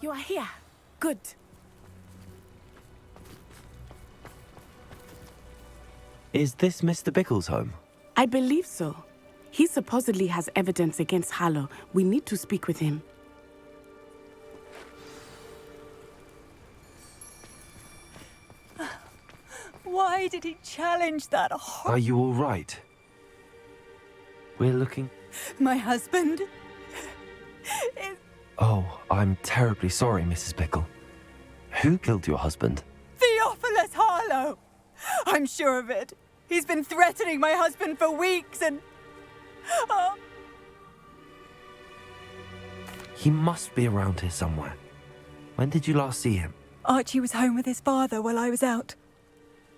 You are here. Good. Is this Mr. Bickle's home? I believe so. He supposedly has evidence against Harlow. We need to speak with him. Why did he challenge that Are you all right? We're looking... My husband is... Oh, I'm terribly sorry, Mrs. Bickle. Who killed your husband? Theophilus Harlow! I'm sure of it. He's been threatening my husband for weeks and... He must be around here somewhere. When did you last see him? Archie was home with his father while I was out.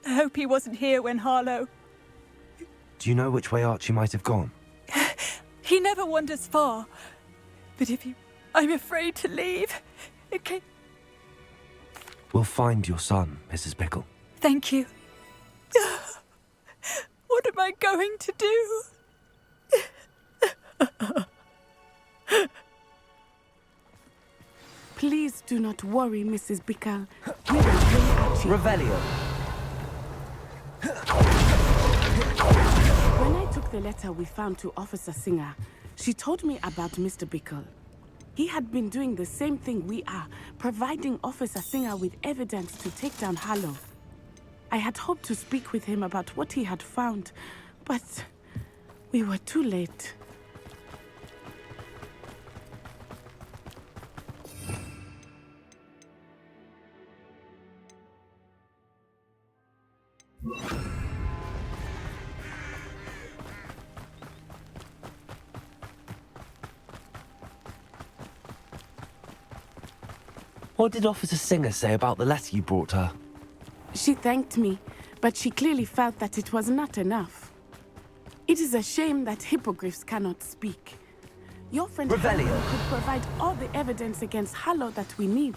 I hope he wasn't here when Harlow... Do you know which way Archie might have gone? He never wanders far. But if you... I'm afraid to leave. Okay. We'll find your son, Mrs. Bickle. Thank you. What am I going to do? Please do not worry, Mrs. Bickle. We will bring Archie. Revelio. When I took the letter we found to Officer Singer, she told me about Mr. Bickle. He had been doing the same thing we are, providing Officer Singer with evidence to take down Harlow. I had hoped to speak with him about what he had found, but we were too late. What did Officer Singer say about the letter you brought her? She thanked me, but she clearly felt that it was not enough. It is a shame that hippogriffs cannot speak. Your friend Harlow could provide all the evidence against Harlow that we need.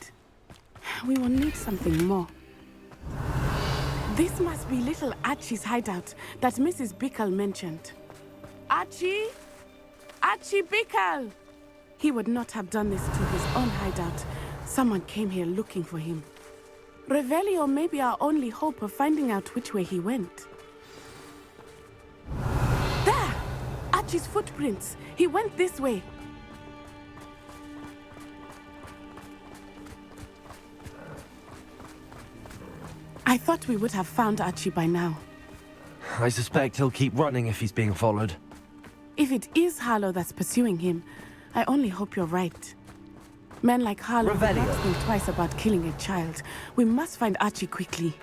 We will need something more. This must be little Archie's hideout that Mrs. Bickle mentioned. Archie? Archie Bickle! He would not have done this to his own hideout. Someone came here looking for him. Revelio may be our only hope of finding out which way he went. There! Archie's footprints. He went this way. I thought we would have found Archie by now. I suspect he'll keep running if he's being followed. If it is Harlow that's pursuing him, I only hope you're right. Men like Harlow do not think twice about killing a child. We must find Archie quickly.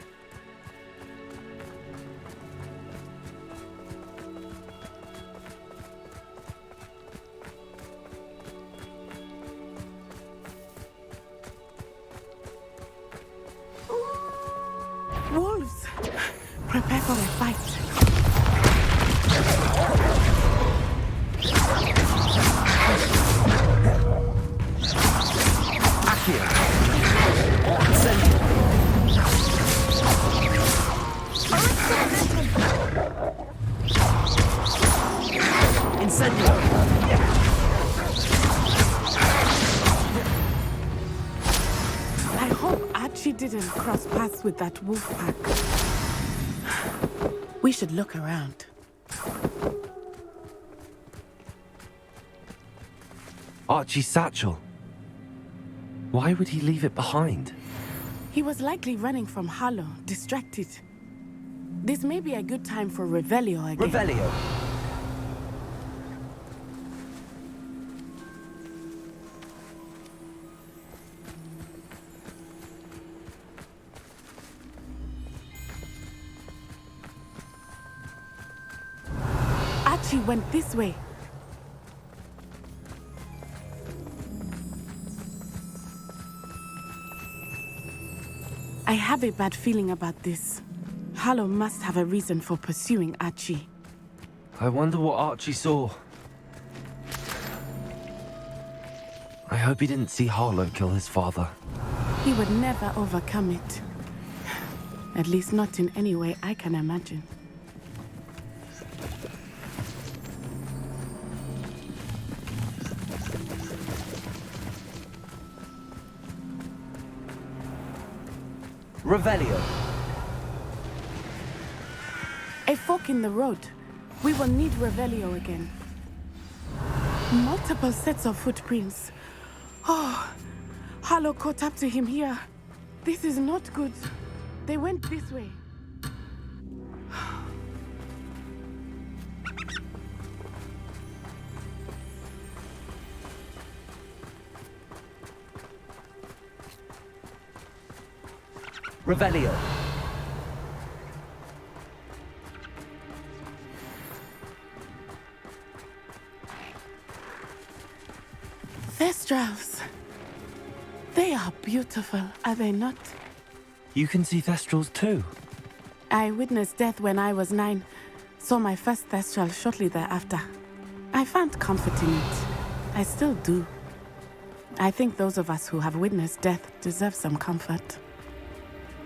Wolves! Prepare for a fight. I hope Archie didn't cross paths with that wolf pack. We should look around. Archie's satchel. Why would he leave it behind? He was likely running from Harlow, distracted. This may be a good time for Revelio again. Revelio. Archie went this way. I have a bad feeling about this. Harlow must have a reason for pursuing Archie. I wonder what Archie saw. I hope he didn't see Harlow kill his father. He would never overcome it. At least not in any way I can imagine. Revelio. A fork in the road. We will need Revelio again. Multiple sets of footprints. Oh, Harlow caught up to him here. This is not good. They went this way. Revelio. Thestrals. They are beautiful, are they not? You can see Thestrals too. I witnessed death when I was 9. Saw my first Thestral shortly thereafter. I found comfort in it. I still do. I think those of us who have witnessed death deserve some comfort.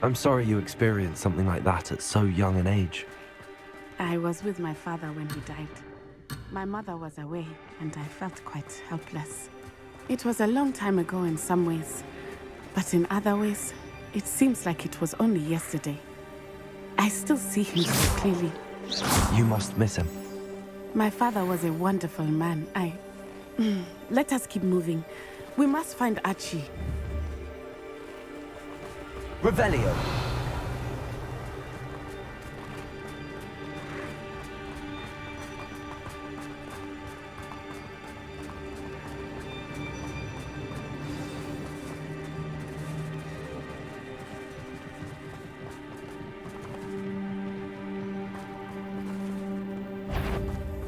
I'm sorry you experienced something like that at so young an age. I was with my father when he died. My mother was away, and I felt quite helpless. It was a long time ago in some ways, but in other ways, it seems like it was only yesterday. I still see him so clearly. You must miss him. My father was a wonderful man. Let us keep moving. We must find Archie. Revelio.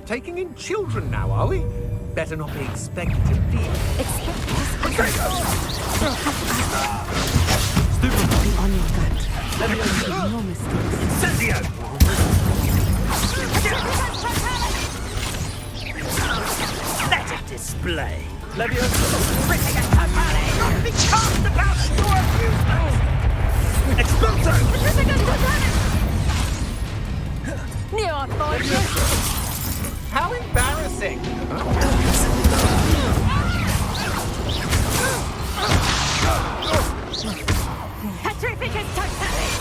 Taking in children now, are we? Better not be expected to be. Be on your guard. No mistakes. Incendio! Let it display. Levio. Be cast about your amusement! Expulso! How embarrassing! Petrificus totalis!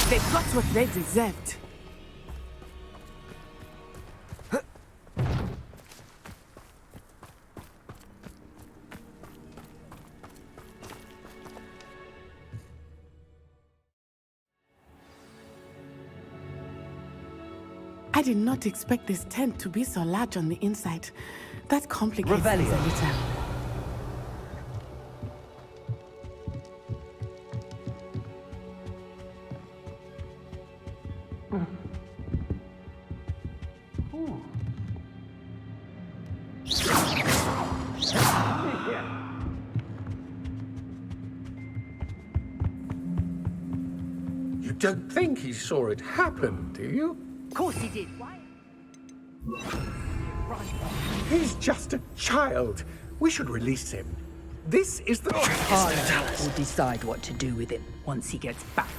They got what they deserved. I did not expect this tent to be so large on the inside. That complicates things a little. You don't think he saw it happen, do you? Of course he did. Why? He's just a child. We should release him. This is the... Harlow will decide what to do with him once he gets back.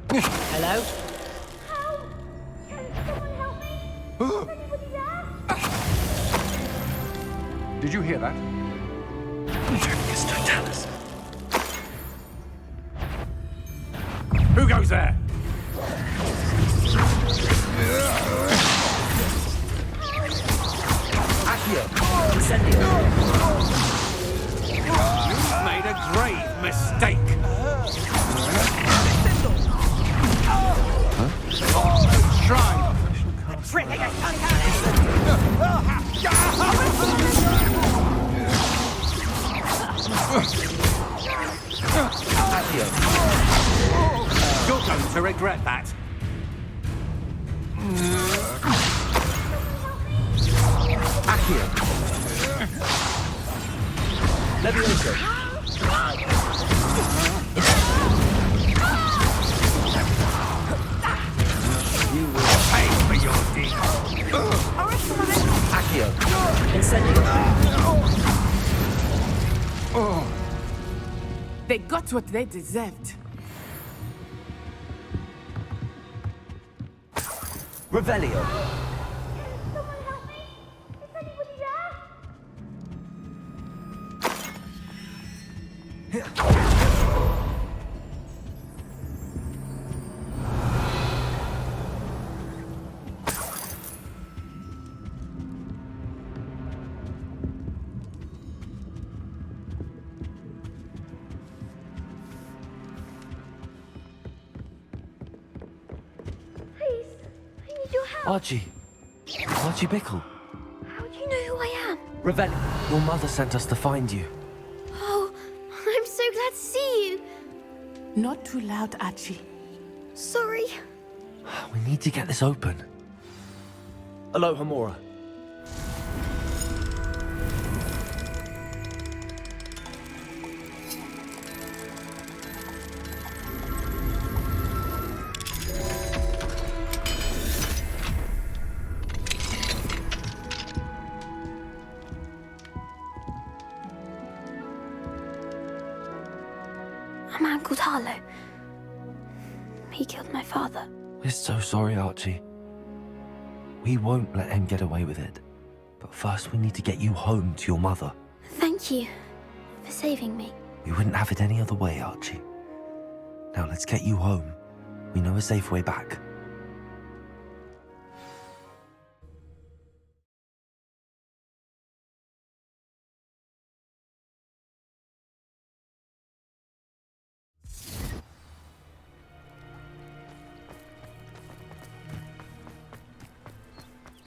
Hello? Did you hear that? Who goes there? You've made a grave mistake. Try regret that. Accio. Levioso. You will pay for your deeds. Accio. Incendio. They got what they deserved. Revelio. Someone help me! Is anybody there? Please, I need your help. Archie. Archie Bickle. How do you know who I am? Revelio. Your mother sent us to find you. Oh, I'm so glad to see you. Not too loud, Archie. Sorry. We need to get this open. Aloha, Mora. A man called Harlow. He killed my father. We're so sorry, Archie. We won't let him get away with it. But first we need to get you home to your mother. Thank you for saving me. We wouldn't have it any other way, Archie. Now let's get you home. We know a safe way back.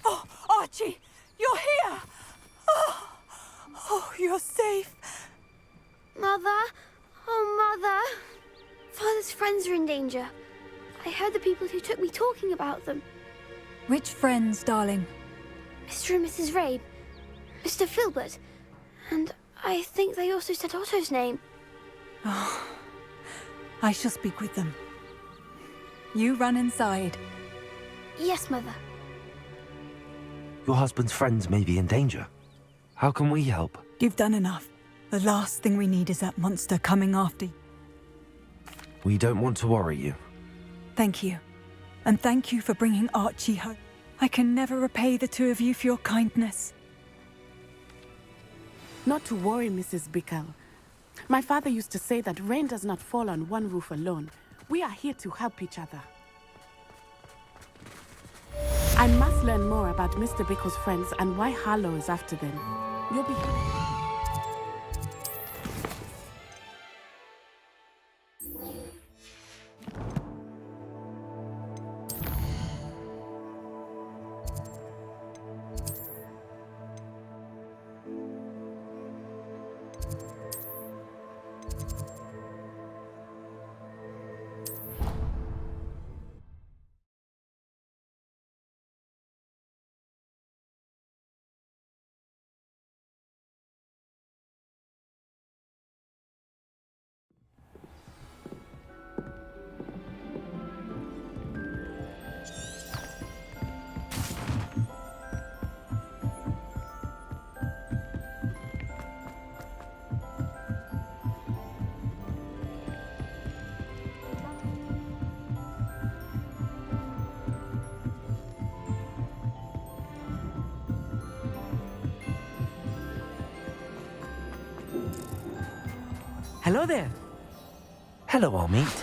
Oh, Archie, you're here! Oh, you're safe. Mother? Oh, Mother. Father's friends are in danger. I heard the people who took me talking about them. Which friends, darling? Mr. and Mrs. Rabe, Mr. Filbert, and I think they also said Otto's name. I shall speak with them. You run inside. Yes, Mother. Your husband's friends may be in danger. How can we help? You've done enough. The last thing we need is that monster coming after you. We don't want to worry you. Thank you. And thank you for bringing Archie home. I can never repay the two of you for your kindness. Not to worry, Mrs. Bickle. My father used to say that rain does not fall on one roof alone. We are here to help each other. I must learn more about Mr. Bickle's friends and why Harlow is after them. You'll be happy. Hello there. Hello, Armeet.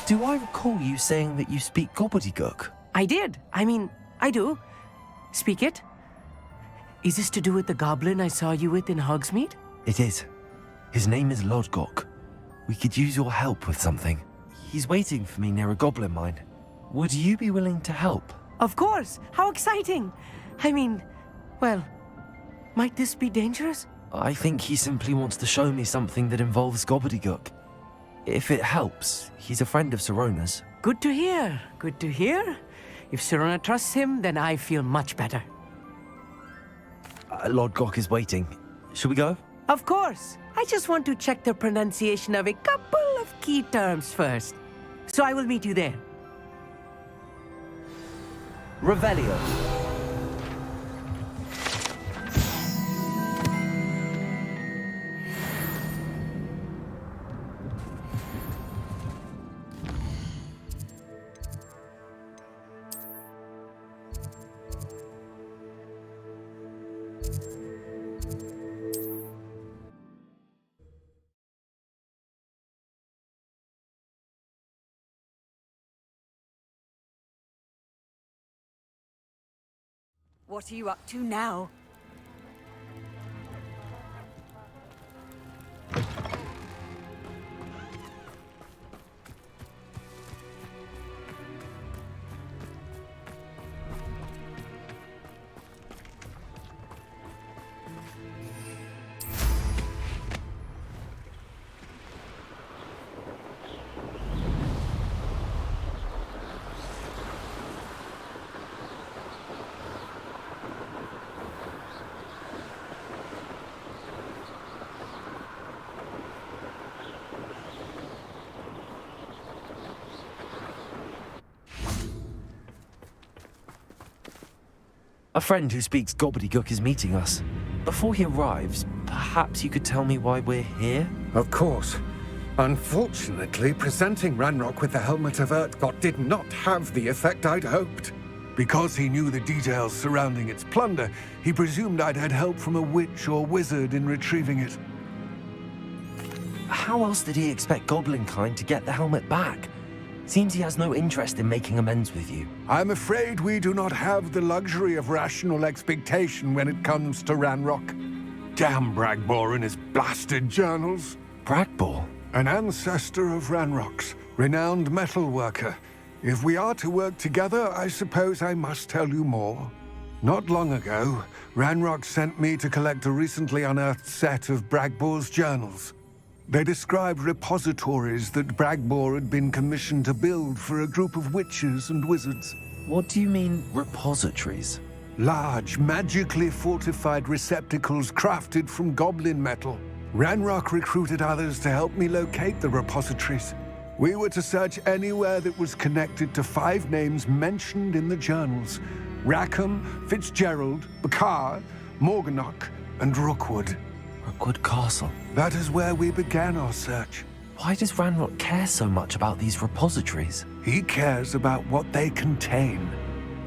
Do I recall you saying that you speak gobbledygook? I did. I mean, I do. Speak it. Is this to do with the goblin I saw you with in Hogsmeade? It is. His name is Lodgok. We could use your help with something. He's waiting for me near a goblin mine. Would you be willing to help? Of course. How exciting. I mean, well, might this be dangerous? I think he simply wants to show me something that involves gobbledygook. If it helps, he's a friend of Sirona's. Good to hear. Good to hear. If Sirona trusts him, then I feel much better. Lord Gok is waiting. Shall we go? Of course. I just want to check the pronunciation of a couple of key terms first. So I will meet you there. Revelio. What are you up to now? A friend who speaks gobbledygook is meeting us. Before he arrives, perhaps you could tell me why we're here? Of course. Unfortunately, presenting Ranrock with the Helmet of Urtkot did not have the effect I'd hoped. Because he knew the details surrounding its plunder, he presumed I'd had help from a witch or wizard in retrieving it. How else did he expect Goblinkind to get the helmet back? Seems he has no interest in making amends with you. I'm afraid we do not have the luxury of rational expectation when it comes to Ranrock. Damn Bragbor and his blasted journals. Bragbor? An ancestor of Ranrock's, renowned metal worker. If we are to work together, I suppose I must tell you more. Not long ago, Ranrock sent me to collect a recently unearthed set of Bragbor's journals. They described repositories that Bragbor had been commissioned to build for a group of witches and wizards. What do you mean, repositories? Large, magically fortified receptacles crafted from goblin metal. Ranrock recruited others to help me locate the repositories. We were to search anywhere that was connected to 5 names mentioned in the journals: Rackham, Fitzgerald, Bakar, Morganach, and Rookwood. Rookwood Castle. That is where we began our search. Why does Ranrock care so much about these repositories? He cares about what they contain.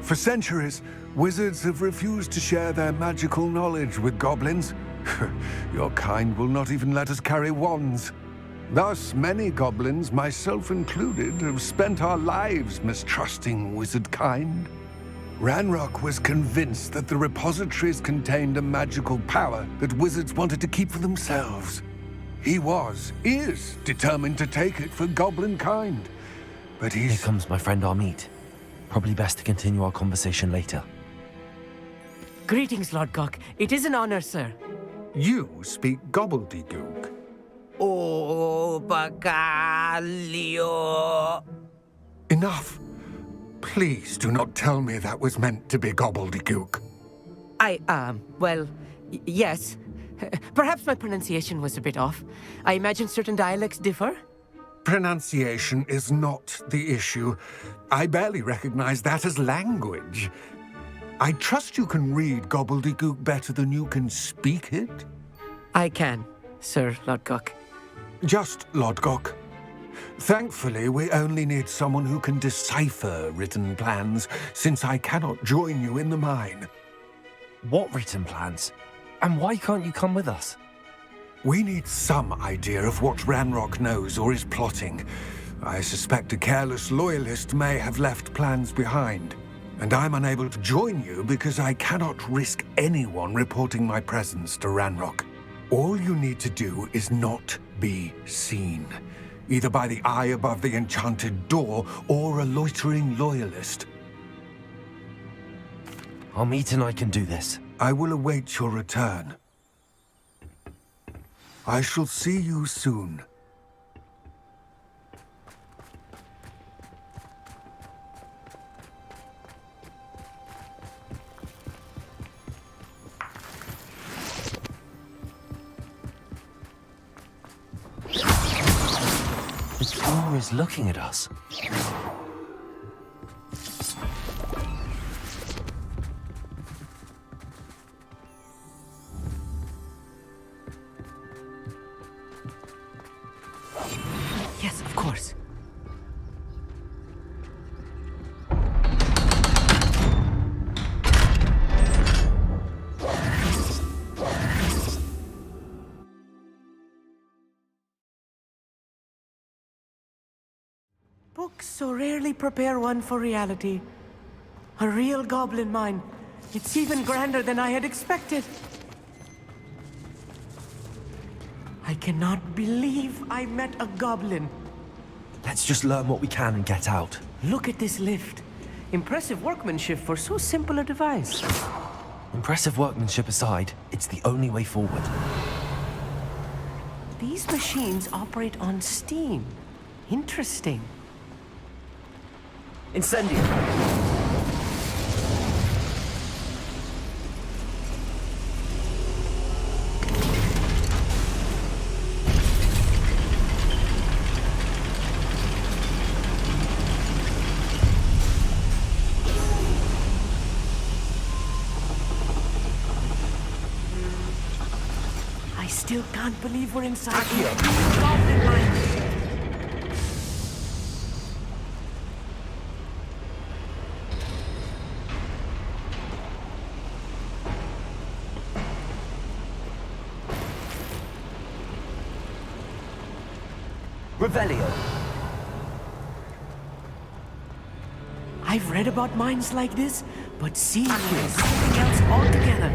For centuries, wizards have refused to share their magical knowledge with goblins. Your kind will not even let us carry wands. Thus, many goblins, myself included, have spent our lives mistrusting wizard kind. Ranrock was convinced that the repositories contained a magical power that wizards wanted to keep for themselves. He is determined to take it for goblin kind. But Here comes my friend Amit. Probably best to continue our conversation later. Greetings, Lord Gok. It is an honor, sir. You speak gobbledygook. Oh, Bagalio. Enough. Please do not tell me that was meant to be gobbledygook. Well, yes. Perhaps my pronunciation was a bit off. I imagine certain dialects differ. Pronunciation is not the issue. I barely recognize that as language. I trust you can read gobbledygook better than you can speak it? I can, Sir Lord Gok. Just Lord Gok. Thankfully, we only need someone who can decipher written plans, since I cannot join you in the mine. What written plans? And why can't you come with us? We need some idea of what Ranrock knows or is plotting. I suspect a careless loyalist may have left plans behind. And I'm unable to join you because I cannot risk anyone reporting my presence to Ranrock. All you need to do is not be seen, either by the eye above the enchanted door or a loitering loyalist. Amit and I can do this. I will await your return. I shall see you soon. Whoever is looking at us. Yes, of course. Books so rarely prepare one for reality. A real goblin mine. It's even grander than I had expected. I cannot believe I met a goblin. Let's just learn what we can and get out. Look at this lift. Impressive workmanship for so simple a device. Impressive workmanship aside, it's the only way forward. These machines operate on steam. Interesting. Incendio! I still can't believe we're inside here. Goblin mine. Revelio! I've read about mines like this, but seeing it is something else altogether.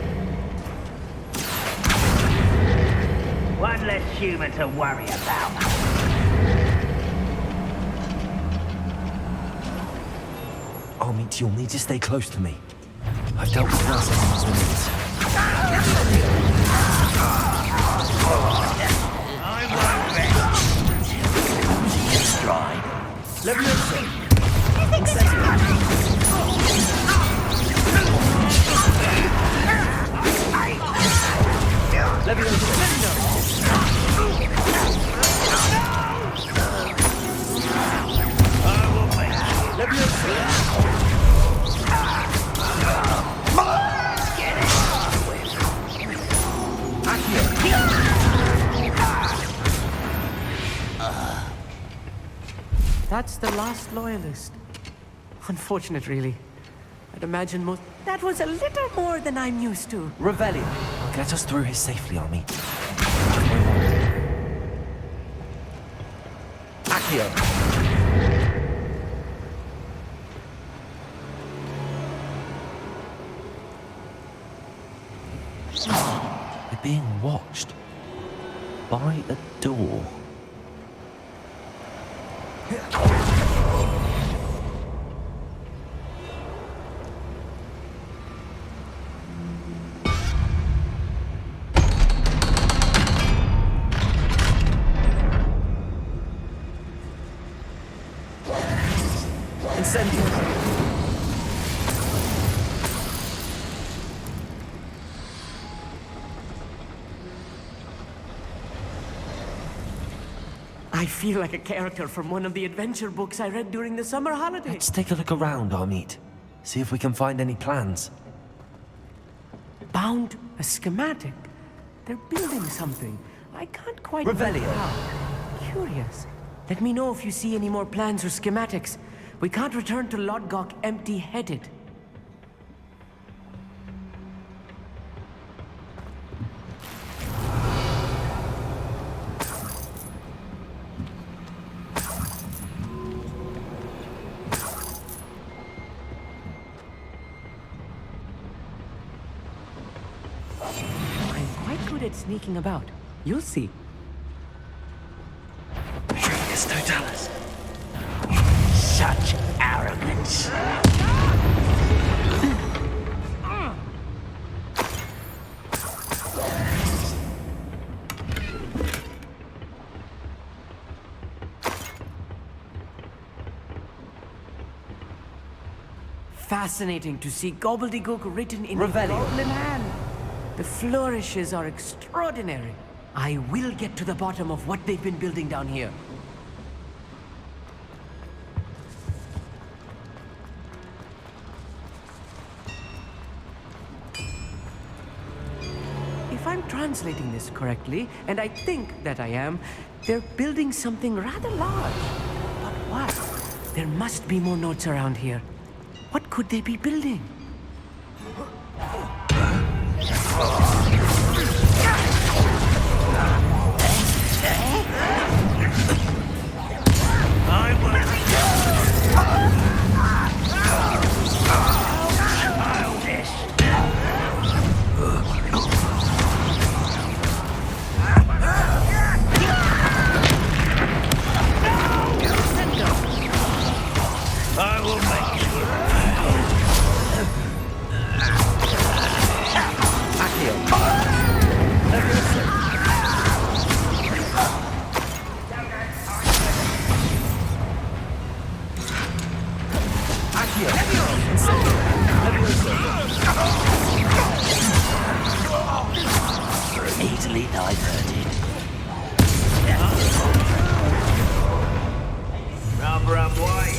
One less human to worry about. Armit, you'll need to stay close to me. I've dealt with worse enemies than this. I won't rest. Stride. Leviosa! That's the last loyalist. Unfortunate, really. I'd imagine most... That was a little more than I'm used to. Revelio! Get us through here safely, Armit. Accio! We're being watched. By a door. Incendio! I feel like a character from one of the adventure books I read during the summer holidays. Let's take a look around, Armit. See if we can find any plans. Bound a schematic. They're building something. I can't quite Revelio. work it out. Curious. Let me know if you see any more plans or schematics. We can't return to Lodgok empty-headed. I'm quite good at sneaking about. You'll see. Trigus totalis. Such arrogance. Fascinating to see gobbledygook written in a Revelio. goblin hand. The flourishes are extraordinary. I will get to the bottom of what they've been building down here. If I'm translating this correctly, and I think that I am, they're building something rather large. But what? There must be more notes around here. What could they be building? Easily diverted. Rub, white.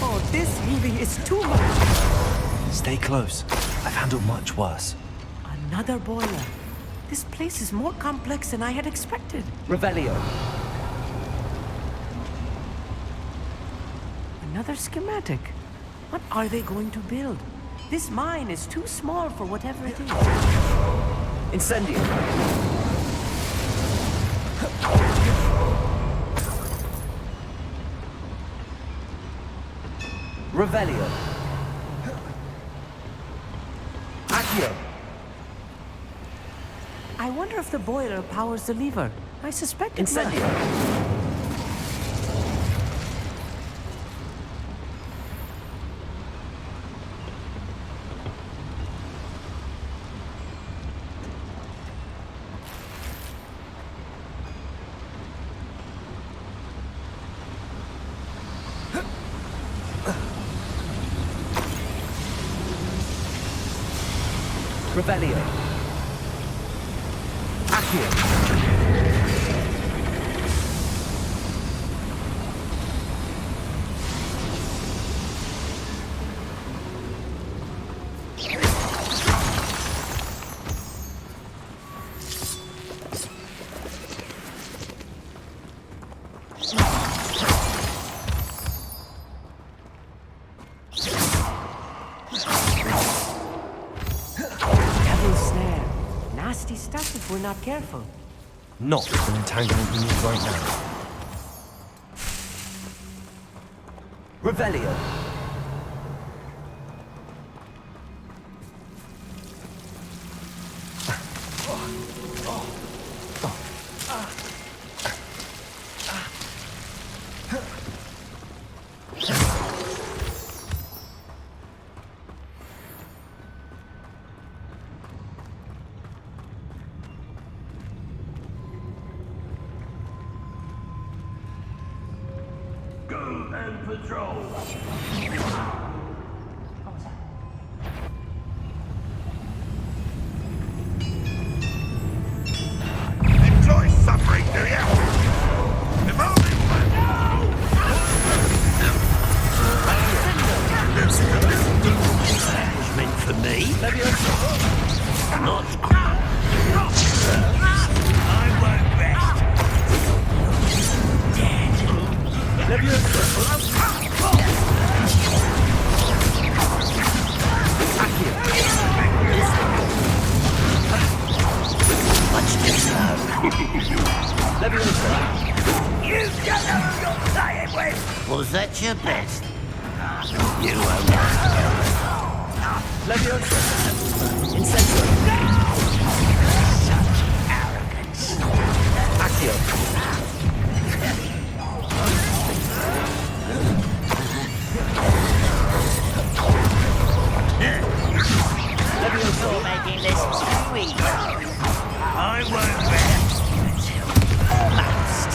Oh, this heaving is too much. Stay close. I've handled much worse. Another boiler. This place is more complex than I had expected. Revelio. Another schematic. What are they going to build? This mine is too small for whatever it is. Incendio. Revelio. Accio. I wonder if the boiler powers the lever. I suspect it Incendio. might. Revelio. Accio. Nasty stuff if we're not careful. Not an entanglement we need right now. Revelio. Patrol. Enjoy suffering, do you? If only It's meant for me. Not. I won't rest. Much too slow. You don't know who you're playing with. Was that your best? You won't. Incendio. Such arrogance. Accio. You're making this too easy. I won't rest until last.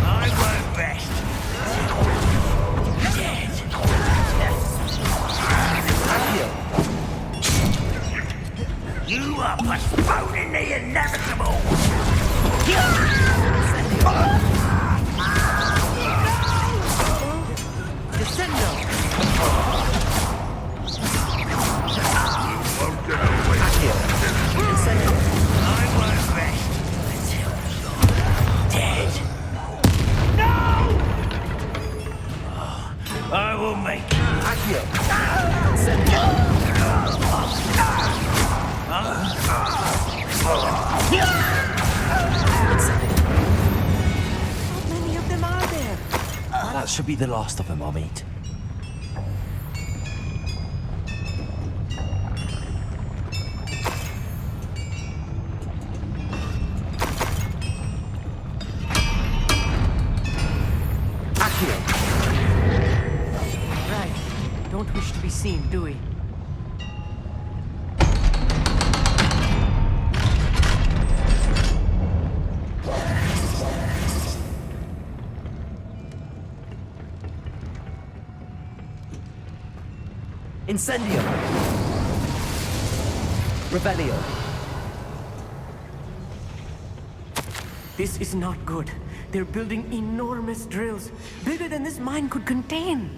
I won't rest. You are postponing the inevitable. I won't rest until you're dead. No! I will make How many of them are there? That should be the last of them, I'll meet. Right. Don't wish to be seen, do we? Incendio! Revelio! This is not good. They're building enormous drills, bigger than this mine could contain.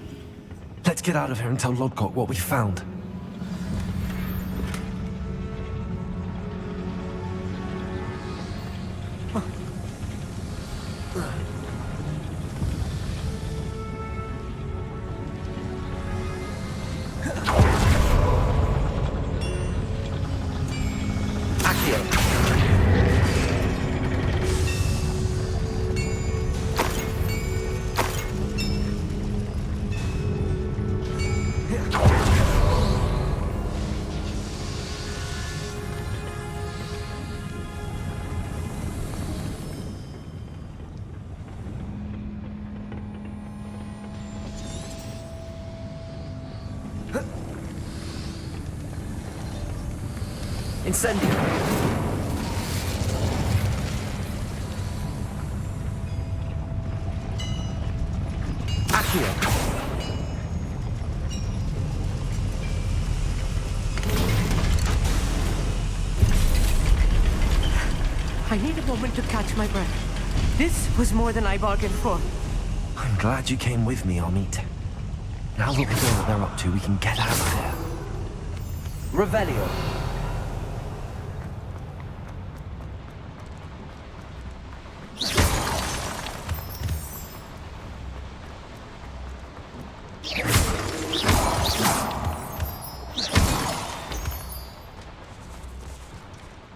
Let's get out of here and tell Lodgok what we found. Incendio! Accio! I need a moment to catch my breath. This was more than I bargained for. I'm glad you came with me, Amit. Now that we know what they're up to, we can get out of here. Revelio!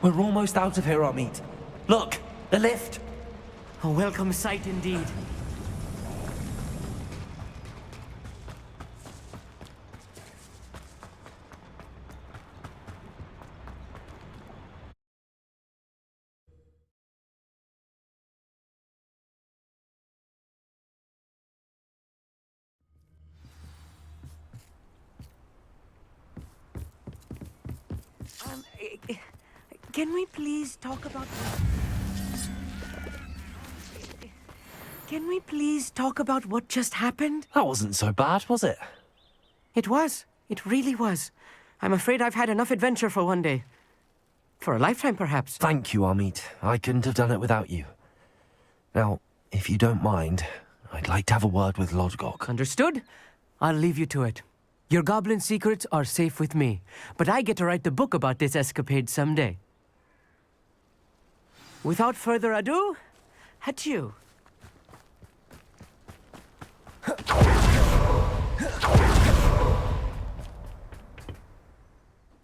We're almost out of here, Amit. Look, the lift. A welcome sight indeed. Can we please talk about... Can we please talk about what just happened? That wasn't so bad, was it? It was. It really was. I'm afraid I've had enough adventure for one day. For a lifetime, perhaps. Thank you, Amit. I couldn't have done it without you. Now, if you don't mind, I'd like to have a word with Lodgok. Understood? I'll leave you to it. Your goblin secrets are safe with me, but I get to write the book about this escapade someday. Without further ado, adieu.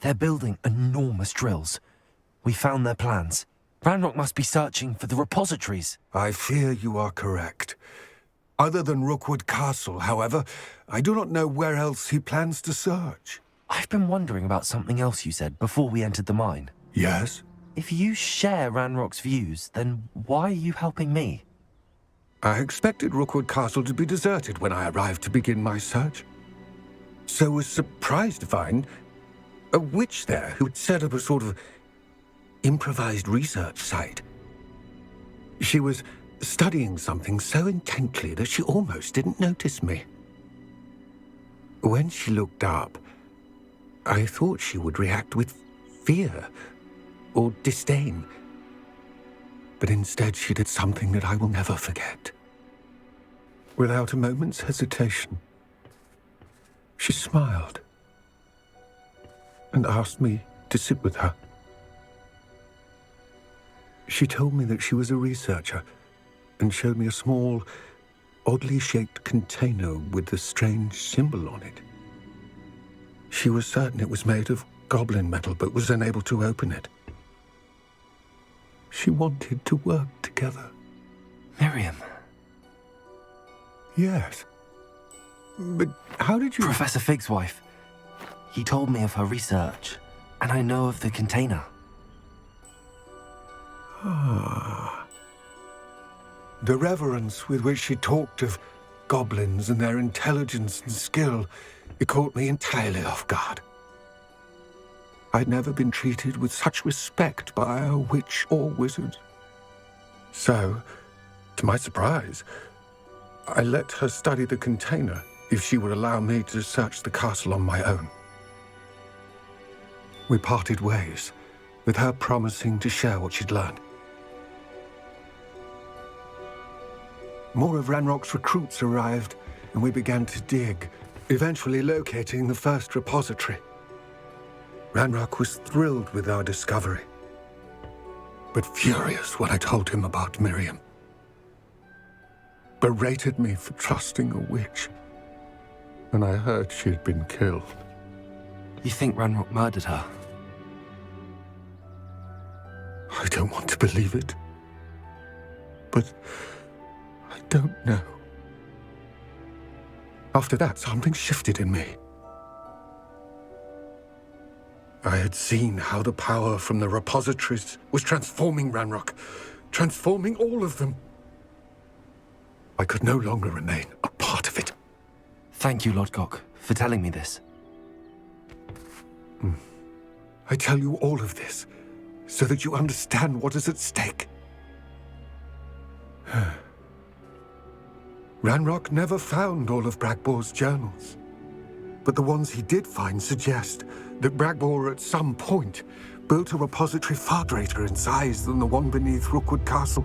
They're building enormous drills. We found their plans. Ranrock must be searching for the repositories. I fear you are correct. Other than Rookwood Castle, however, I do not know where else he plans to search. I've been wondering about something else you said before we entered the mine. Yes? If you share Ranrock's views, then why are you helping me? I expected Rookwood Castle to be deserted when I arrived to begin my search. So was surprised to find a witch there who had set up a sort of improvised research site. She was studying something so intently that she almost didn't notice me. When she looked up, I thought she would react with fear or disdain. But instead she did something that I will never forget. Without a moment's hesitation, she smiled and asked me to sit with her. She told me that she was a researcher and showed me a small, oddly shaped container with a strange symbol on it. She was certain it was made of goblin metal, but was unable to open it. She wanted to work together. Miriam. Yes. But how did you... Professor Fig's wife. He told me of her research, and I know of the container. Ah. The reverence with which she talked of goblins and their intelligence and skill, it caught me entirely off guard. I'd never been treated with such respect by a witch or wizard. So, to my surprise, I let her study the container if she would allow me to search the castle on my own. We parted ways, with her promising to share what she'd learned. More of Ranrock's recruits arrived, and we began to dig, eventually locating the first repository. Ranrock was thrilled with our discovery, but furious when I told him about Miriam. Berated me for trusting a witch, and I heard she had been killed. You think Ranrock murdered her? I don't want to believe it, but I don't know. After that, something shifted in me. I had seen how the power from the repositories was transforming Ranrock, transforming all of them. I could no longer remain a part of it. Thank you, Lodgok, for telling me this. I tell you all of this so that you understand what is at stake. Ranrock never found all of Bragbor's journals, but the ones he did find suggest that Bragbor at some point built a repository far greater in size than the one beneath Rookwood Castle.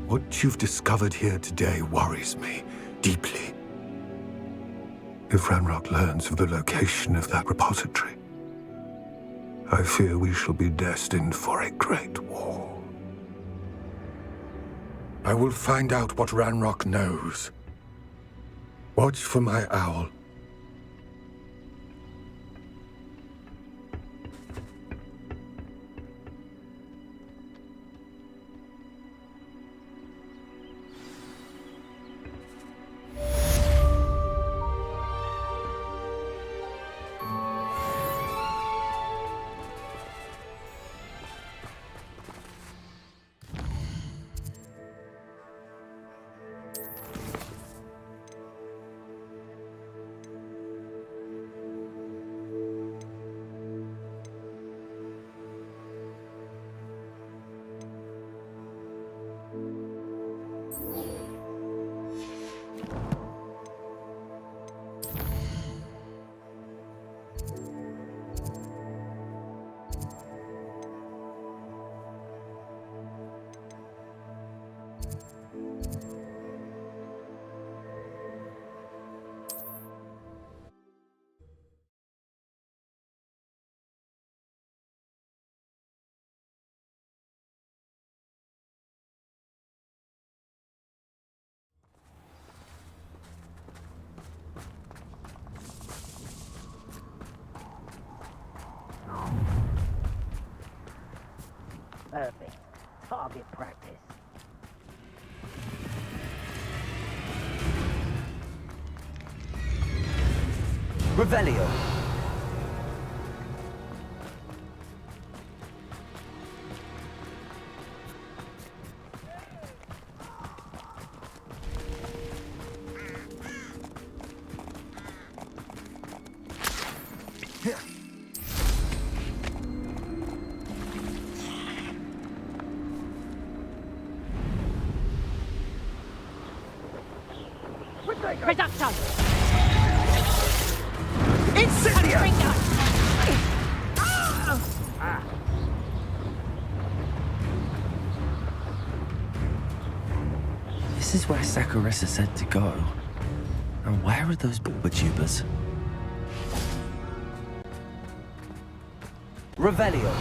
What you've discovered here today worries me deeply. If Ranrock learns of the location of that repository, I fear we shall be destined for a great war. I will find out what Ranrock knows. Watch for my owl. Perfect. Target practice. Revelio. Reducto! Incendio! This is where Saccharissa said to go. And where are those tubers? Revelio.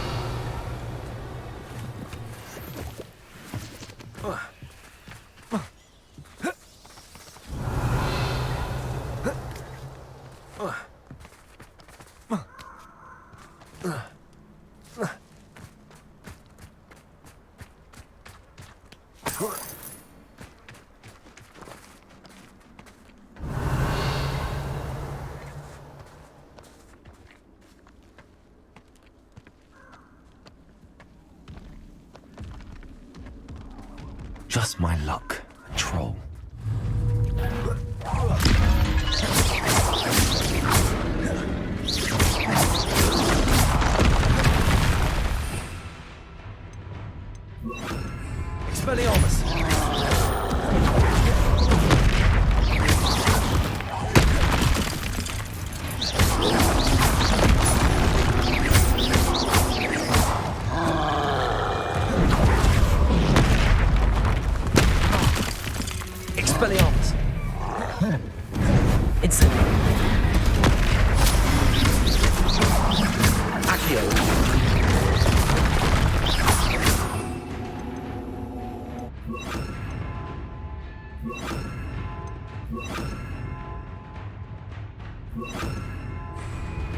Just my luck. A troll. Expelliarmus. Expelliarmus. Incendio. Accio.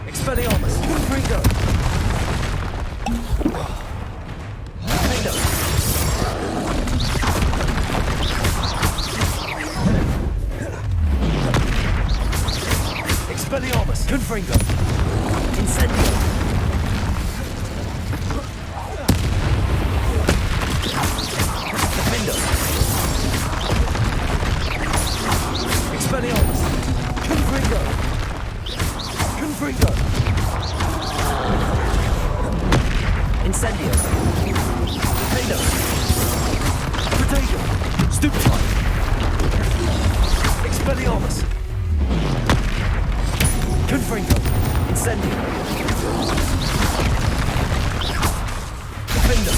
Expelliarmus. Confringo. Confringo. Expelliarmus. Confringo. Incendio. Defendo. Expelliarmus. Confringo. Confringo. Incendio. Defendo. Protego. Stupefy. Expelliarmus. Confringo. Incendio. Defendo.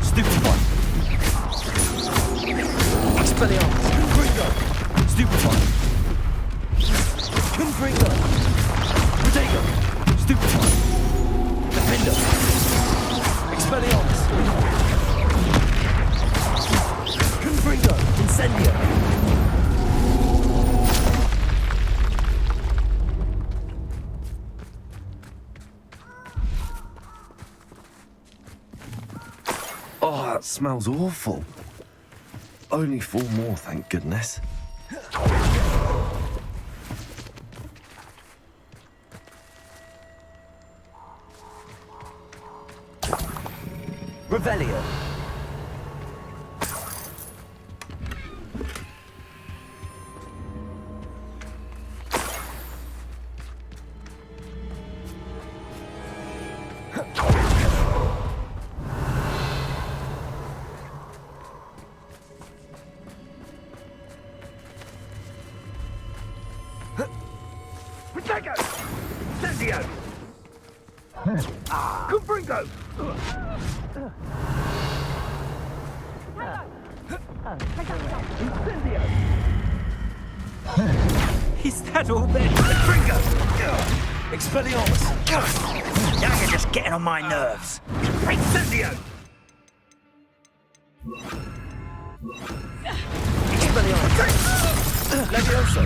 Stupefy. Expelliarmus. Confringo. Stupefy. Confringo. Protego. Stupefy. Defendo. Expelliarmus. Confringo. Incendio. Oh, that smells awful. Only 4 more, thank goodness. Revelio. Protego! Incendio! Confringo! Incendio! Is that all then? Confringo! Expelliarmus. Now you're just getting on my nerves. Incendio! Expelliarmus. Levioso.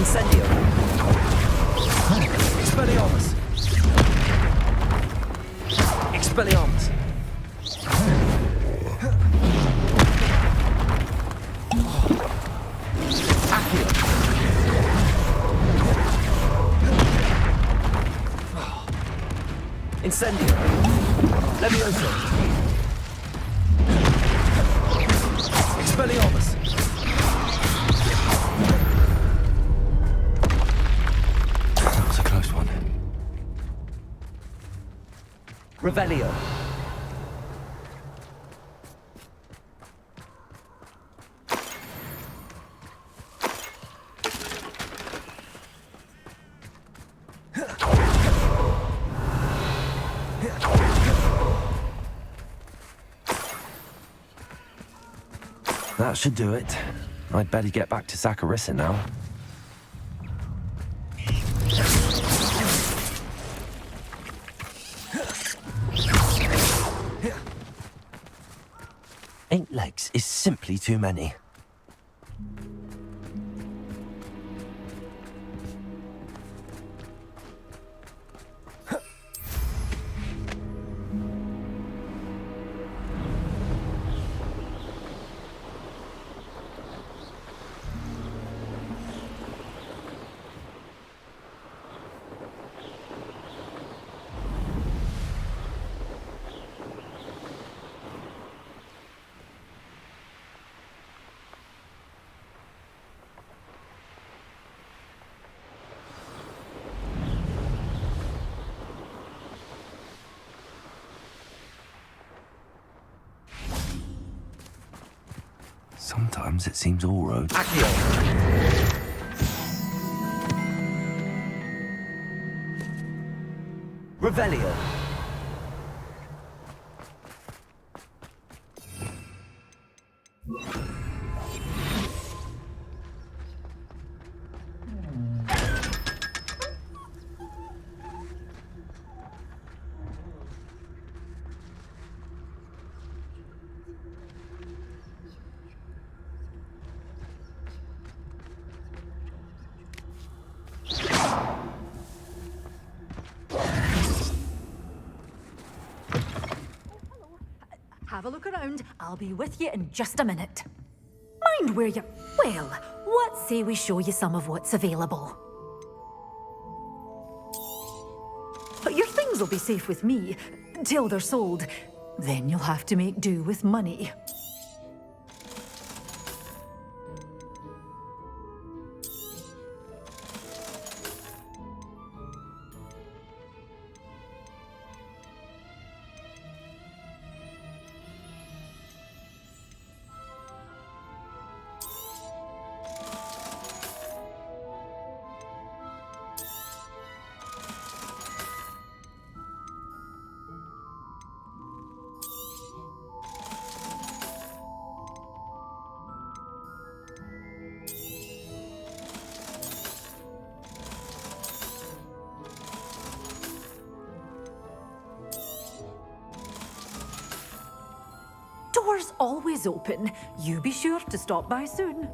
Incendio. Expelliarmus. Expelliarmus. Accio. Incendio. Levioso. Expelliarmus. That was a close one. Revelio. That should do it. I'd better get back to Saccharissa now. Eight legs is simply too many. Sometimes it seems all roads. Accio. Revelio. Have a look around. I'll be with you in just a minute. Mind where you... Well, what say we show you some of what's available? But your things will be safe with me, till they're sold. Then you'll have to make do with money. Doors always open. You be sure to stop by soon.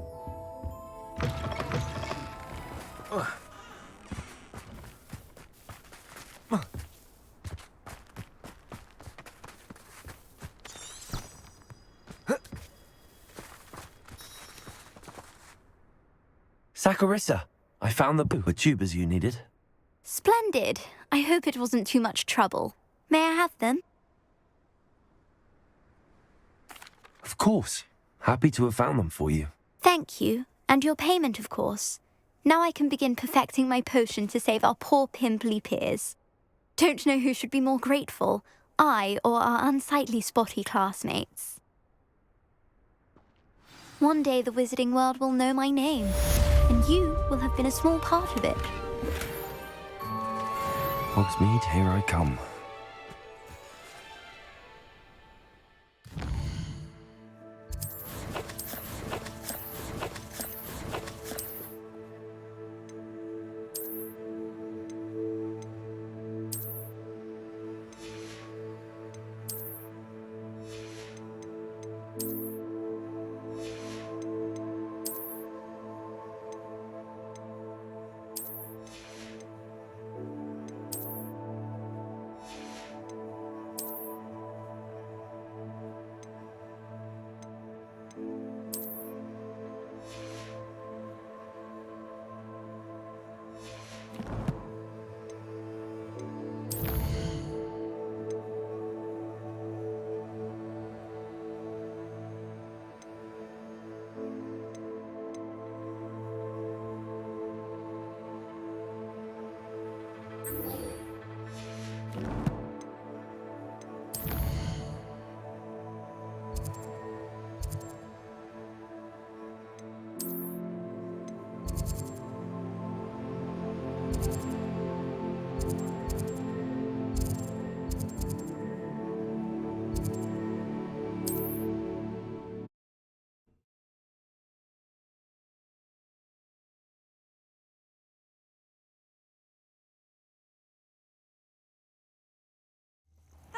Saccharissa, I found the tubers you needed. Splendid. I hope it wasn't too much trouble. May I have them? Of course. Happy to have found them for you. Thank you. And your payment, of course. Now I can begin perfecting my potion to save our poor pimply peers. Don't know who should be more grateful, I or our unsightly spotty classmates. One day the wizarding world will know my name, and you will have been a small part of it. Hogsmeade, here I come.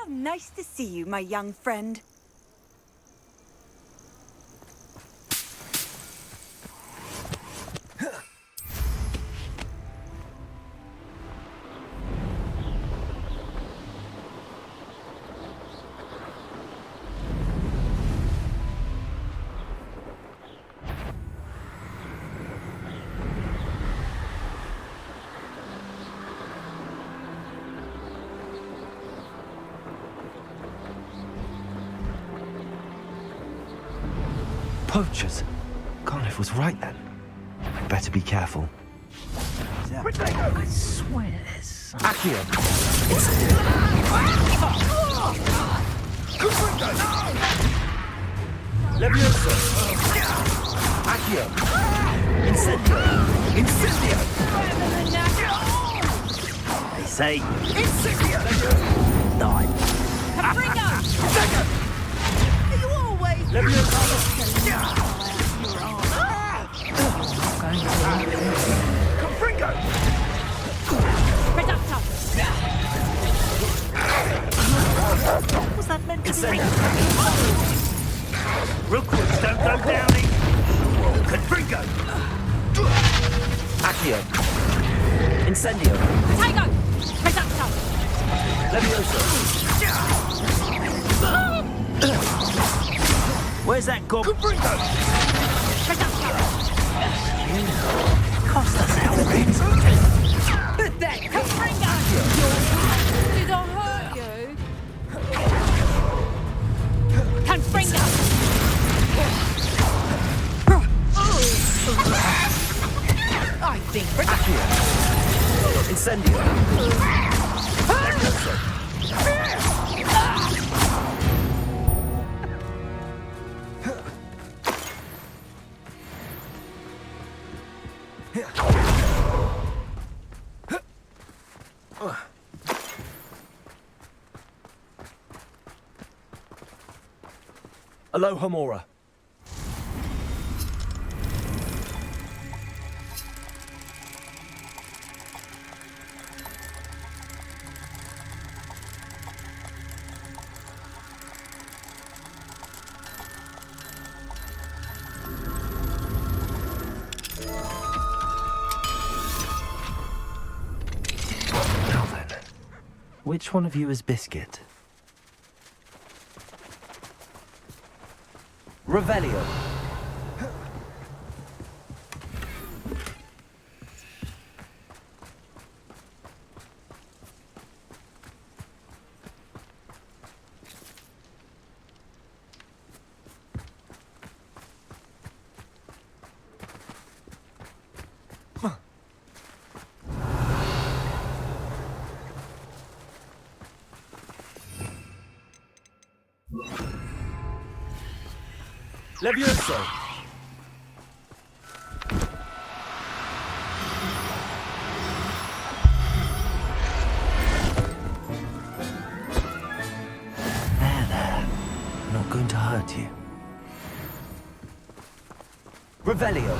Nice to see you, my young friend. Poachers? Carniff was right then. I'd better be careful. I swear there's Accio! Levioso! Accio! Incendio! Incendio! They say Incendio! die. Levioso! Confringo! What was that meant to be? Rookwoods don't go downy! Confringo! Accio! Incendio! Levioso! Where's that gob? Confringo! Cost us everything. Did I hurt you? Confringo! I think Accio! Incendio! Levioso! Aloha Mora. Now then, which one of you is Biscuit? Revelio. Levioso! There. I'm not going to hurt you. Revelio!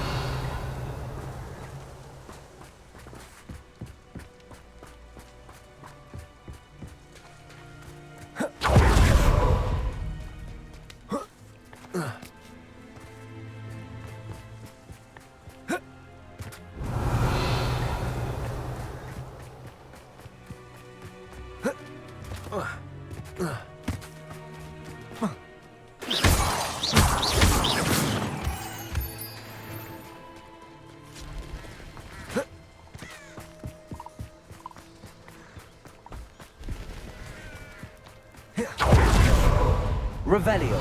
Revelio.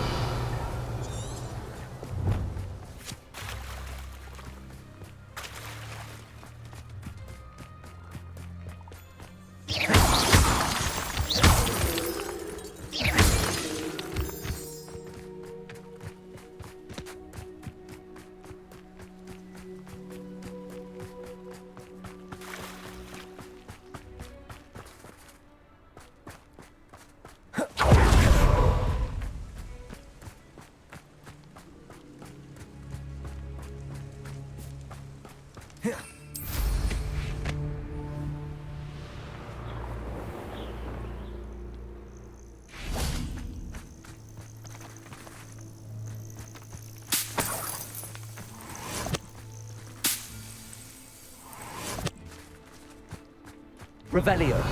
Revelio.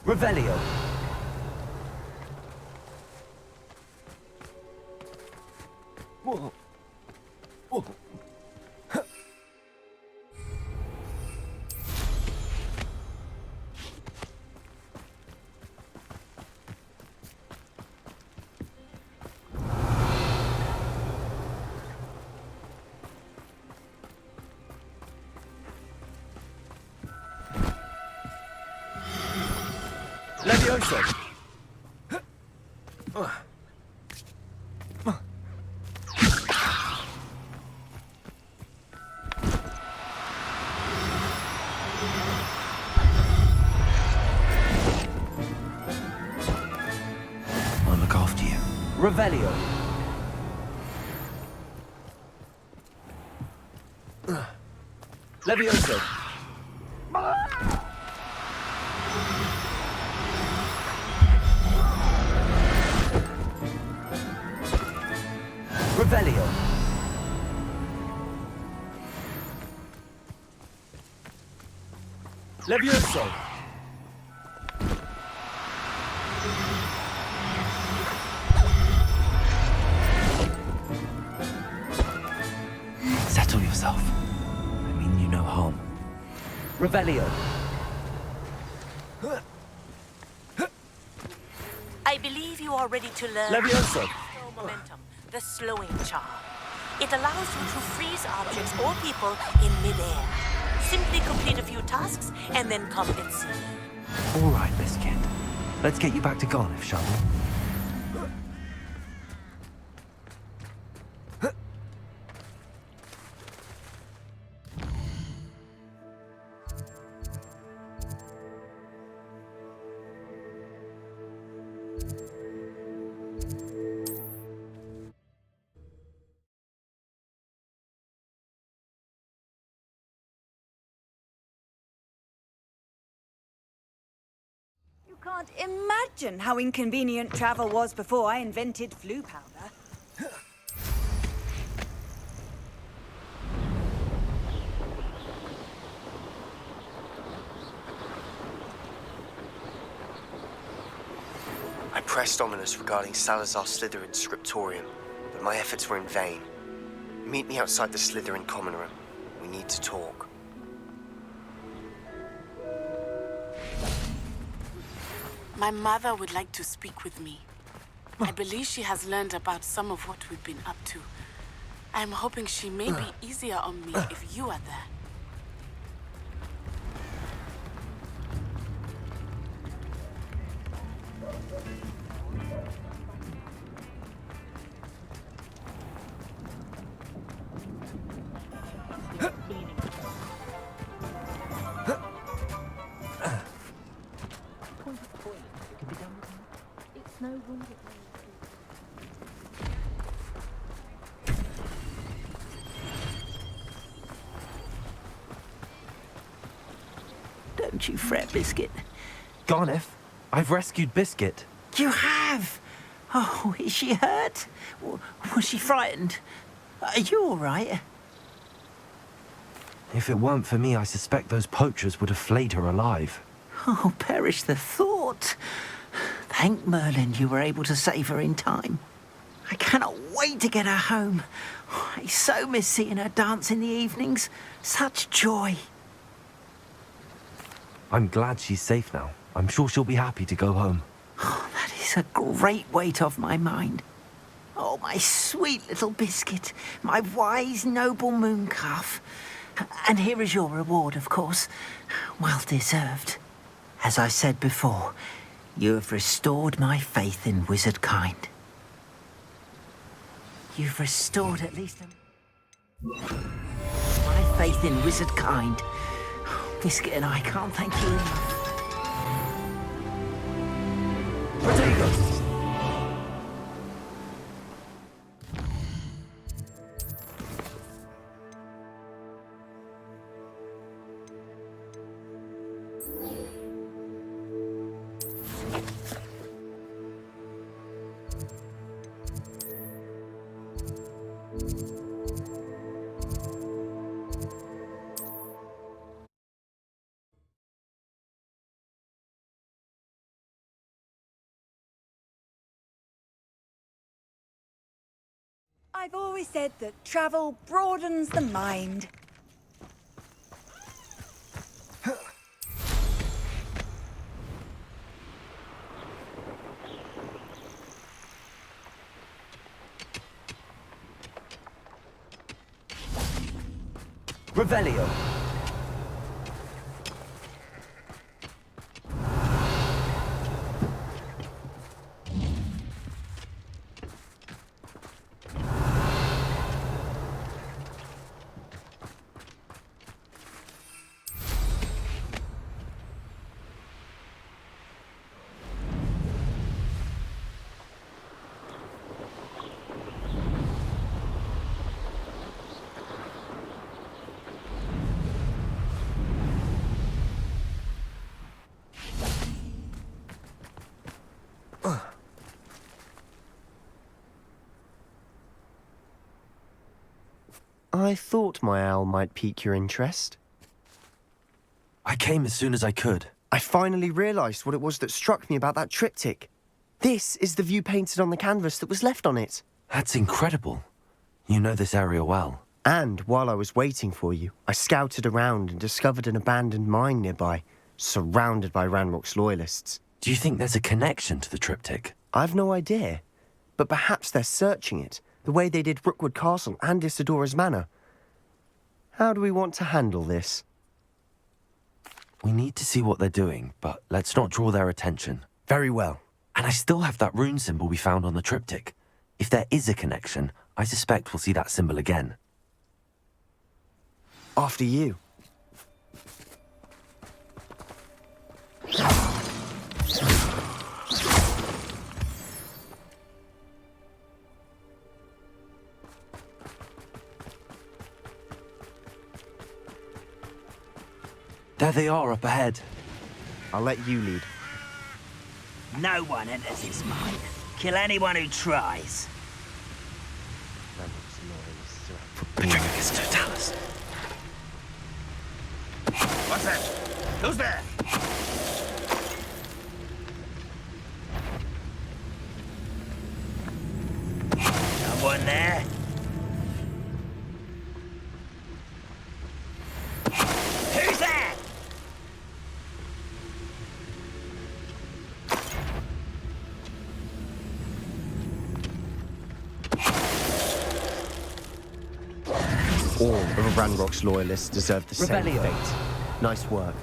Revelio. Whoa. Whoa. Levioso! I'll look after you. Revelio. Levioso. Revelio. Levioso. Settle yourself. I mean you no harm. Revelio. I believe you are ready to learn Levioso. momentum, the slowing charm. It allows you to freeze objects or people in midair. Simply complete a few tasks and then come and see me. All right, Biscuit. Let's get you back to Garniff, shall we? You can't imagine how inconvenient travel was before I invented flu powder. I pressed Ominous regarding Salazar Slytherin's scriptorium, but my efforts were in vain. Meet me outside the Slytherin common room. We need to talk. My mother would like to speak with me. I believe she has learned about some of what we've been up to. I'm hoping she may be easier on me if you are there. Don't you fret, Biscuit. Garniff, I've rescued Biscuit. You have? Oh, is she hurt? Was she frightened? Are you all right? If it weren't for me, I suspect those poachers would have flayed her alive. Oh, perish the thought. Thank Merlin you were able to save her in time. I cannot wait to get her home. I so miss seeing her dance in the evenings. Such joy. I'm glad she's safe now. I'm sure she'll be happy to go home. Oh, that is a great weight off my mind. Oh, my sweet little Biscuit, my wise, noble mooncalf. And here is your reward, of course. Well deserved. As I said before, you have restored my faith in wizard kind. You've restored at least my faith in wizard kind. Biscuit and I can't thank you enough. Potatoes! I've always said that travel broadens the mind. Revelio. I thought my owl might pique your interest. I came as soon as I could. I finally realised what it was that struck me about that triptych. This is the view painted on the canvas that was left on it. That's incredible. You know this area well. And while I was waiting for you, I scouted around and discovered an abandoned mine nearby, surrounded by Ranrock's loyalists. Do you think there's a connection to the triptych? I've no idea, but perhaps they're searching it, the way they did Rookwood Castle and Isidora's Manor. How do we want to handle this? We need to see what they're doing, but let's not draw their attention. Very well. And I still have that rune symbol we found on the triptych. If there is a connection, I suspect we'll see that symbol again. After you. There they are up ahead. I'll let you lead. No one enters this mine. Kill anyone who tries. Petrificus totalis. What's that? Who's there? Someone there? Who's there? All of Ranrock's loyalists deserve the same Revelio. fate. Nice work.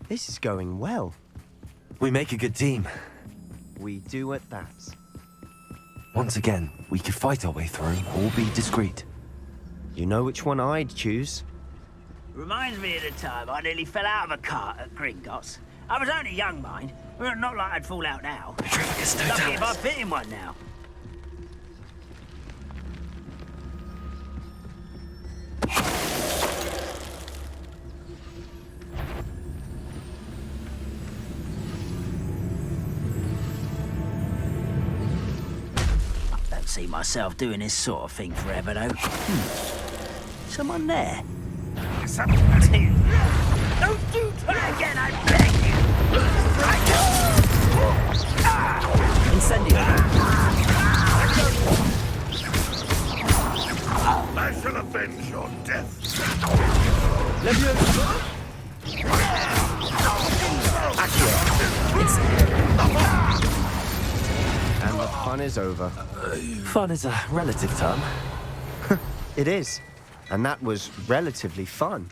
This is going well. We make a good team. We do at that. Once again, we could fight our way through or be discreet. You know which one I'd choose. Reminds me of the time I nearly fell out of a cart at Gringotts. I was only young, mind. Well, not like I'd fall out now. Petrificus Lucky if I totalis. fit in one now. I don't see myself doing this sort of thing forever, though. Someone there. Don't do that again, I beg you! Incendio. I shall avenge your death. And the fun is over. Fun is a relative term. It is. And that was relatively fun.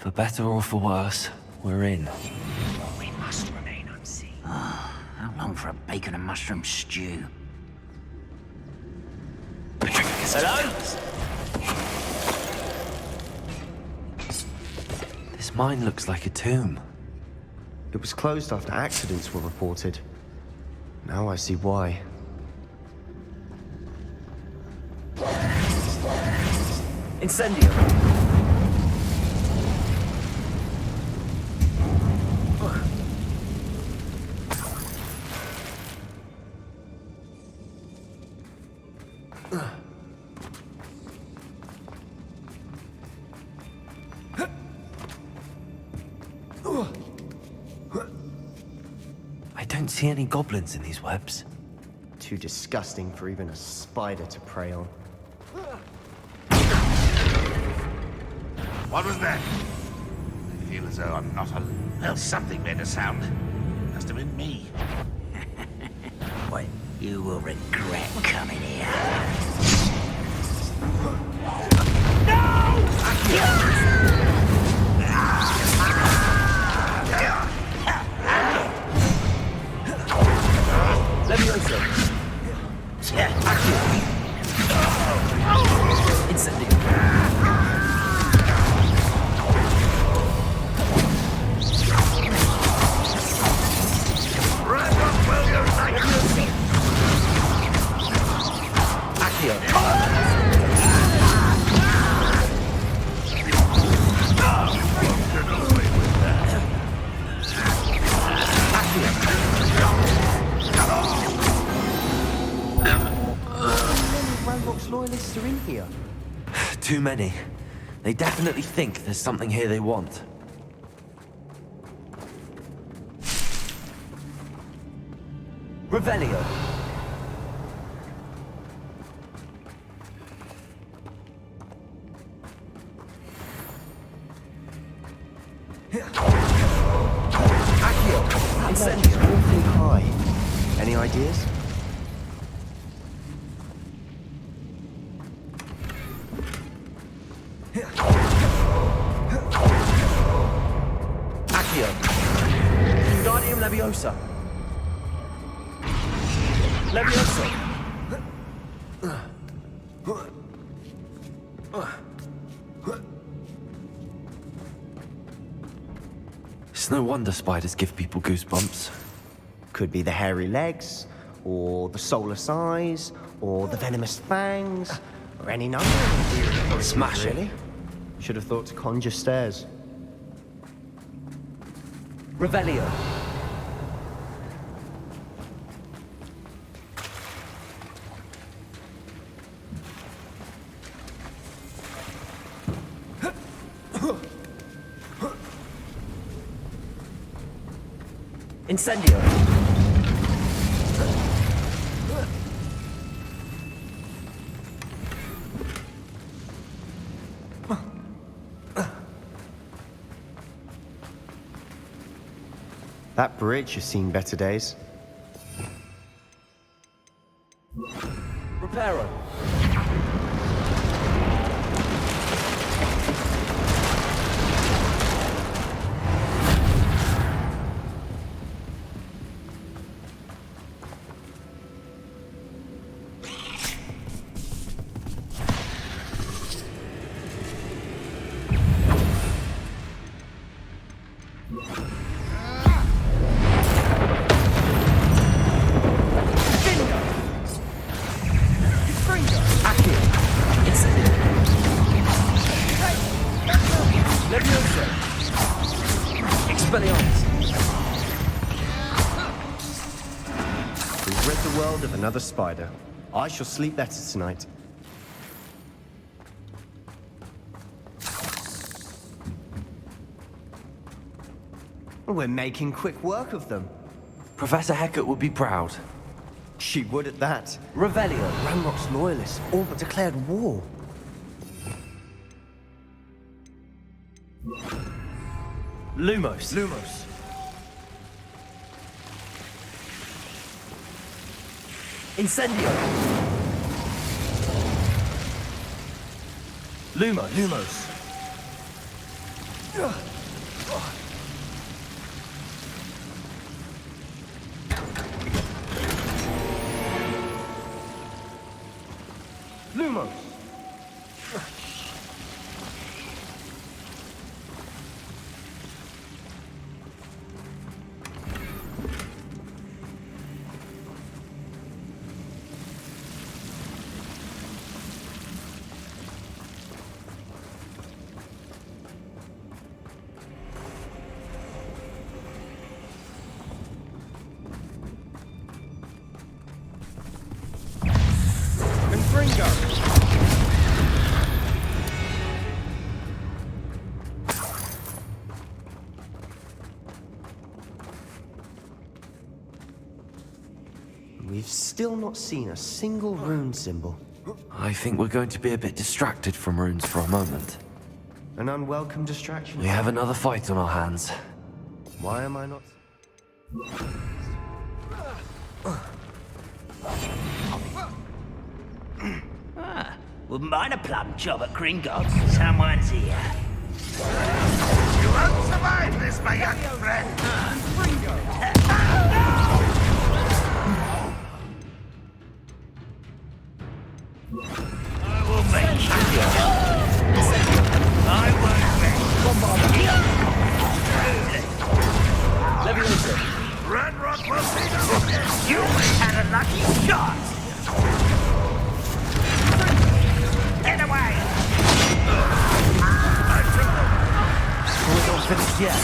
For better or for worse, we're in. We must remain unseen. How long for a bacon and mushroom stew? Hello? This mine looks like a tomb. It was closed after accidents were reported. Now I see why. Incendio! I don't see any goblins in these webs. Too disgusting for even a spider to prey on. What was that? I feel as though I'm not alone. Well, something made a sound. Must have been me. What? You will regret coming here. Levioso! Incendio! Loyalists are in here. Too many. They definitely think there's something here they want. Revelio! That is awfully high. Any ideas? Accio! Wingardium Leviosa! Leviosa! It's no wonder spiders give people goosebumps. Could be the hairy legs, or the soulless eyes, or the venomous fangs, or any number of Smash it. really. Should have thought to conjure stairs. Revelio! Incendio! That bridge has seen better days. Reparo! We've rid the world of another spider. I shall sleep better tonight. We're making quick work of them. Professor Hecat would be proud. She would at that. Revelio! Ranrock's loyalists all but declared war. Lumos! Lumos. Incendio! Lumos! Lumos. Lumos! We've still not seen a single rune symbol. I think we're going to be a bit distracted from runes for a moment. An unwelcome distraction. We have another fight on our hands. Why am I not... Wouldn't mind a plum job at Gringotts. Someone's here. You won't survive this, my young friend. I will make you. I won't make. Red Rock will see the You had a lucky shot. Get away. We're not finished yet.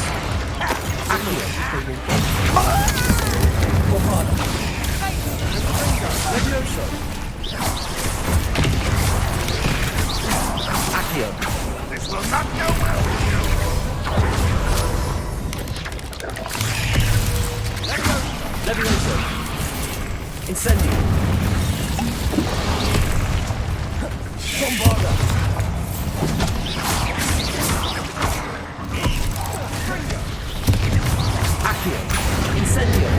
This will not go well with you. Levioso! Incendio! Bombarda! Accio! Incendio!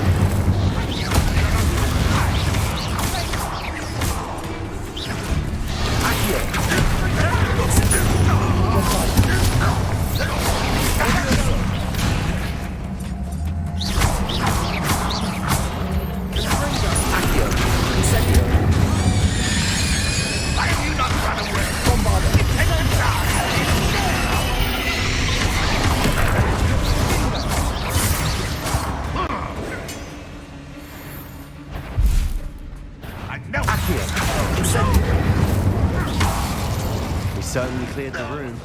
Certainly cleared the room.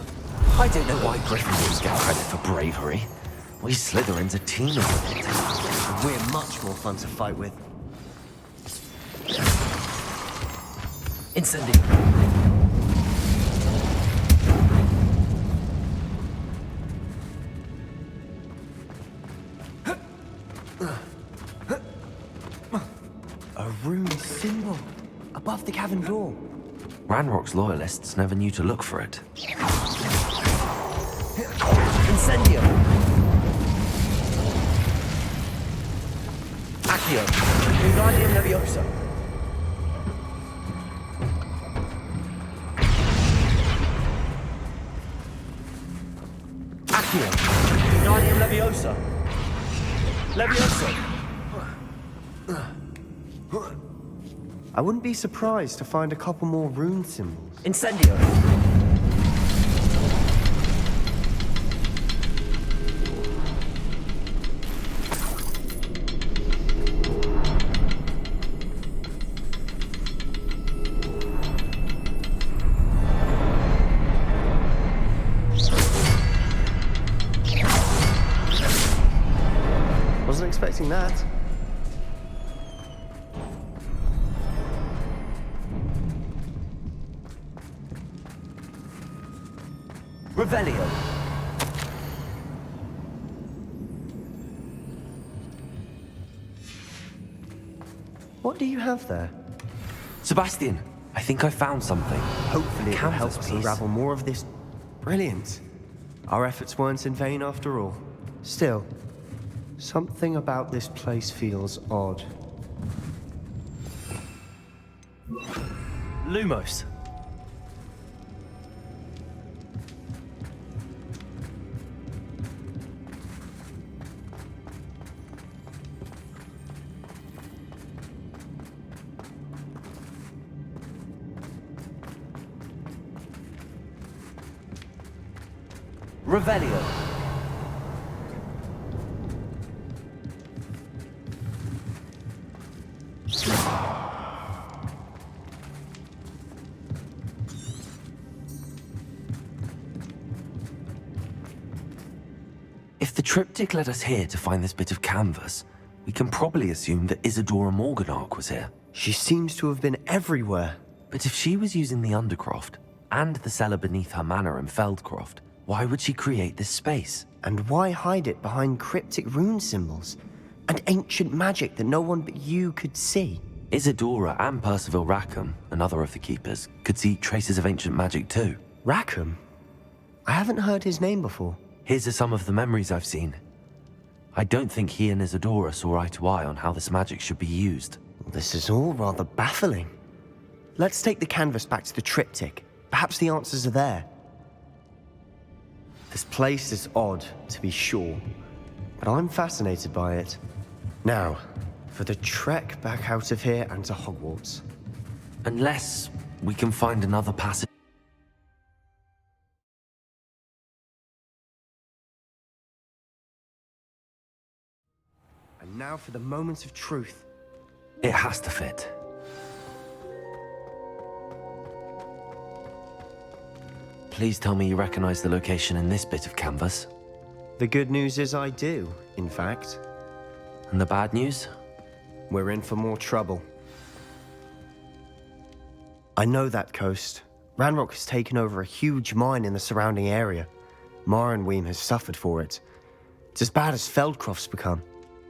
I don't know why Gryffindors get credit for bravery. We Slytherins are team of it. We're much more fun to fight with. Incendio! A rune symbol above the cavern door. Ranrock's loyalists never knew to look for it. Incendio! Accio! Wingardium Leviosa! Accio! Wingardium Leviosa! Leviosa! I wouldn't be surprised to find a couple more rune symbols. Incendio! Wasn't expecting that. Revelio! What do you have there? Sebastian, I think I found something. Hopefully it will help Canvas us piece. unravel more of this. Brilliant. Our efforts weren't in vain after all. Still, something about this place feels odd. Lumos. Revelio. If the triptych led us here to find this bit of canvas, we can probably assume that Isadora Morganark was here. She seems to have been everywhere. But if she was using the Undercroft and the cellar beneath her manor in Feldcroft, why would she create this space? And why hide it behind cryptic rune symbols and ancient magic that no one but you could see? Isadora and Percival Rackham, another of the keepers, could see traces of ancient magic too. Rackham? I haven't heard his name before. Here are some of the memories I've seen. I don't think he and Isadora saw eye to eye on how this magic should be used. This is all rather baffling. Let's take the canvas back to the triptych. Perhaps the answers are there. This place is odd, to be sure, but I'm fascinated by it. Now, for the trek back out of here and to Hogwarts. Unless we can find another passage. And now for the moment of truth. It has to fit. Please tell me you recognize the location in this bit of canvas. The good news is I do, in fact. And the bad news? We're in for more trouble. I know that coast. Ranrock has taken over a huge mine in the surrounding area. Marrenweem has suffered for it. It's as bad as Feldcroft's become.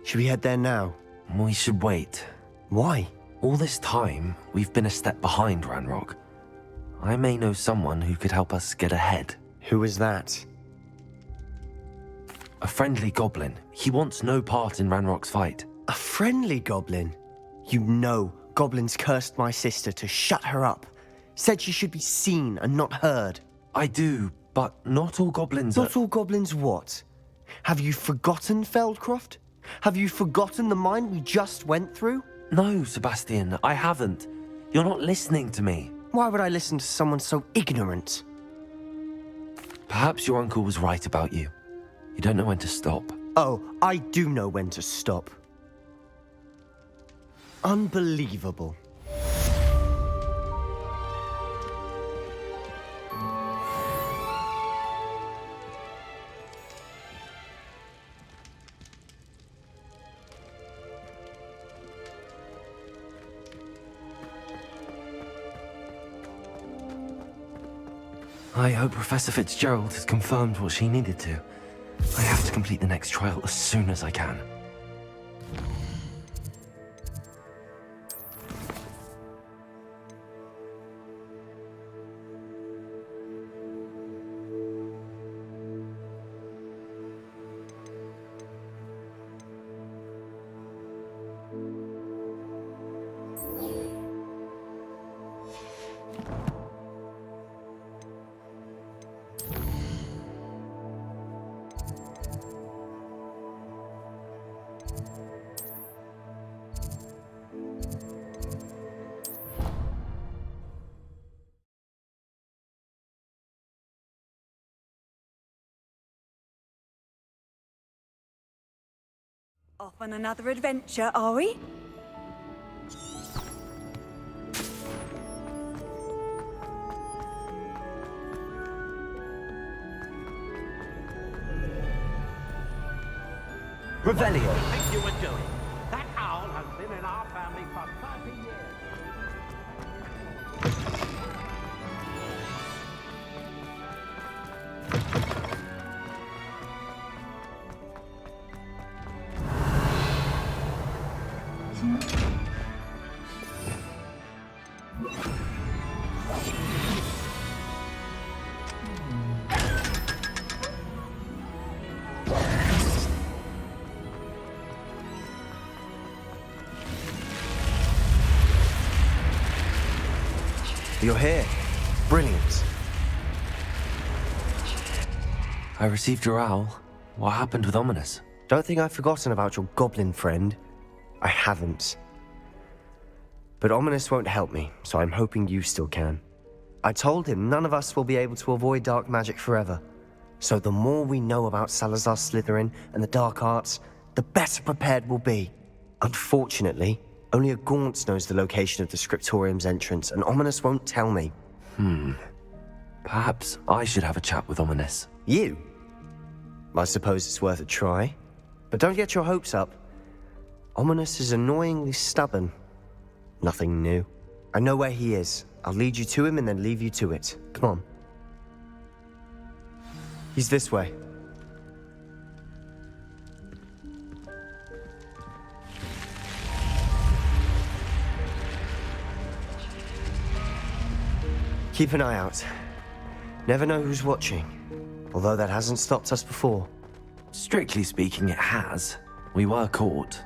Should we head there now? We should wait. Why? All this time, we've been a step behind Ranrock. I may know someone who could help us get ahead. Who is that? A friendly goblin. He wants no part in Ranrock's fight. A friendly goblin? You know, goblins cursed my sister to shut her up. Said she should be seen and not heard. I do, but not all goblins Not all goblins what? Have you forgotten Feldcroft? Have you forgotten the mine we just went through? No, Sebastian, I haven't. You're not listening to me. Why would I listen to someone so ignorant? Perhaps your uncle was right about you. You don't know when to stop. Oh, I do know when to stop. Unbelievable. I hope Professor Fitzgerald has confirmed what she needed to. I have to complete the next trial as soon as I can. Off on another adventure, are we? Revelio. What do you think you were doing? That owl has been in our family for 30 years. You're here. Brilliant. I received your owl. What happened with Ominous? Don't think I've forgotten about your goblin friend. I haven't. But Ominous won't help me, so I'm hoping you still can. I told him none of us will be able to avoid dark magic forever. So the more we know about Salazar Slytherin and the dark arts, the better prepared we'll be. Unfortunately, only a Gaunts knows the location of the Scriptorium's entrance, and Ominous won't tell me. Perhaps I should have a chat with Ominous. You? I suppose it's worth a try. But don't get your hopes up. Ominous is annoyingly stubborn. Nothing new. I know where he is. I'll lead you to him and then leave you to it. Come on. He's this way. Keep an eye out. Never know who's watching. Although that hasn't stopped us before. Strictly speaking, it has. We were caught.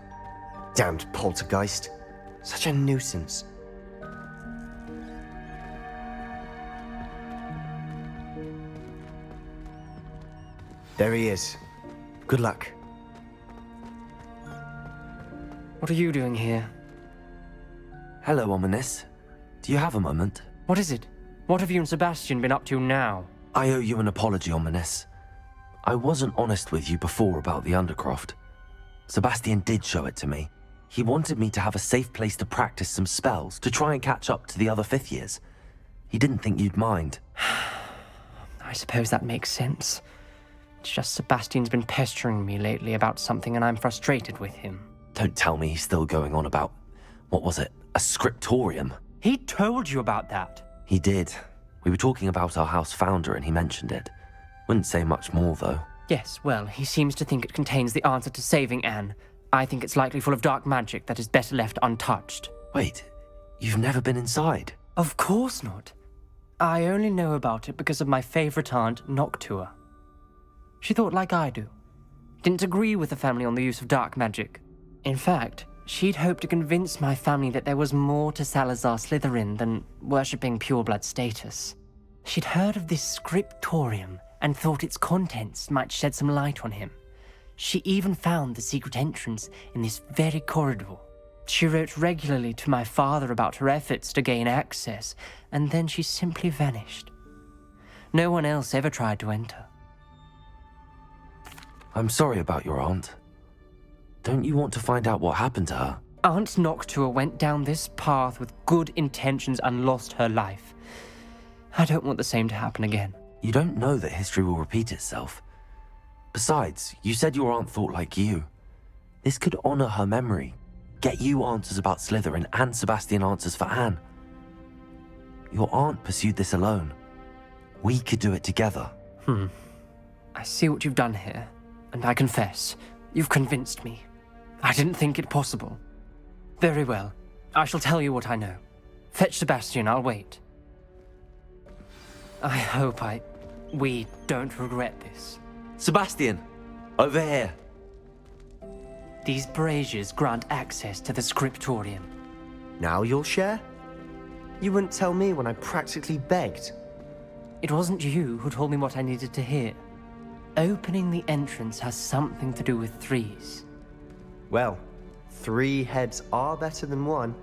Damned poltergeist. Such a nuisance. There he is. Good luck. What are you doing here? Hello, Ominous. Do you have a moment? What is it? What have you and Sebastian been up to now? I owe you an apology, Ominous. I wasn't honest with you before about the Undercroft. Sebastian did show it to me. He wanted me to have a safe place to practice some spells, to try and catch up to the other fifth years. He didn't think you'd mind. I suppose that makes sense. It's just Sebastian's been pestering me lately about something and I'm frustrated with him. Don't tell me he's still going on about, what was it, a scriptorium? He told you about that. He did. We were talking about our house founder and he mentioned it. Wouldn't say much more, though. Yes, well, he seems to think it contains the answer to saving Anne. I think it's likely full of dark magic that is better left untouched. Wait, you've never been inside? Of course not. I only know about it because of my favorite aunt, Noctua. She thought like I do. Didn't agree with the family on the use of dark magic. In fact, she'd hoped to convince my family that there was more to Salazar Slytherin than worshipping pureblood status. She'd heard of this scriptorium and thought its contents might shed some light on him. She even found the secret entrance in this very corridor. She wrote regularly to my father about her efforts to gain access, and then she simply vanished. No one else ever tried to enter. I'm sorry about your aunt. Don't you want to find out what happened to her? Aunt Noctua went down this path with good intentions and lost her life. I don't want the same to happen again. You don't know that history will repeat itself. Besides, you said your aunt thought like you. This could honor her memory, get you answers about Slytherin and Sebastian answers for Anne. Your aunt pursued this alone. We could do it together. I see what you've done here, and I confess, you've convinced me. I didn't think it possible. Very well, I shall tell you what I know. Fetch Sebastian, I'll wait. I hope we don't regret this. Sebastian, over here. These braziers grant access to the scriptorium. Now you'll share? You wouldn't tell me when I practically begged. It wasn't you who told me what I needed to hear. Opening the entrance has something to do with threes. Well, 3 heads are better than 1.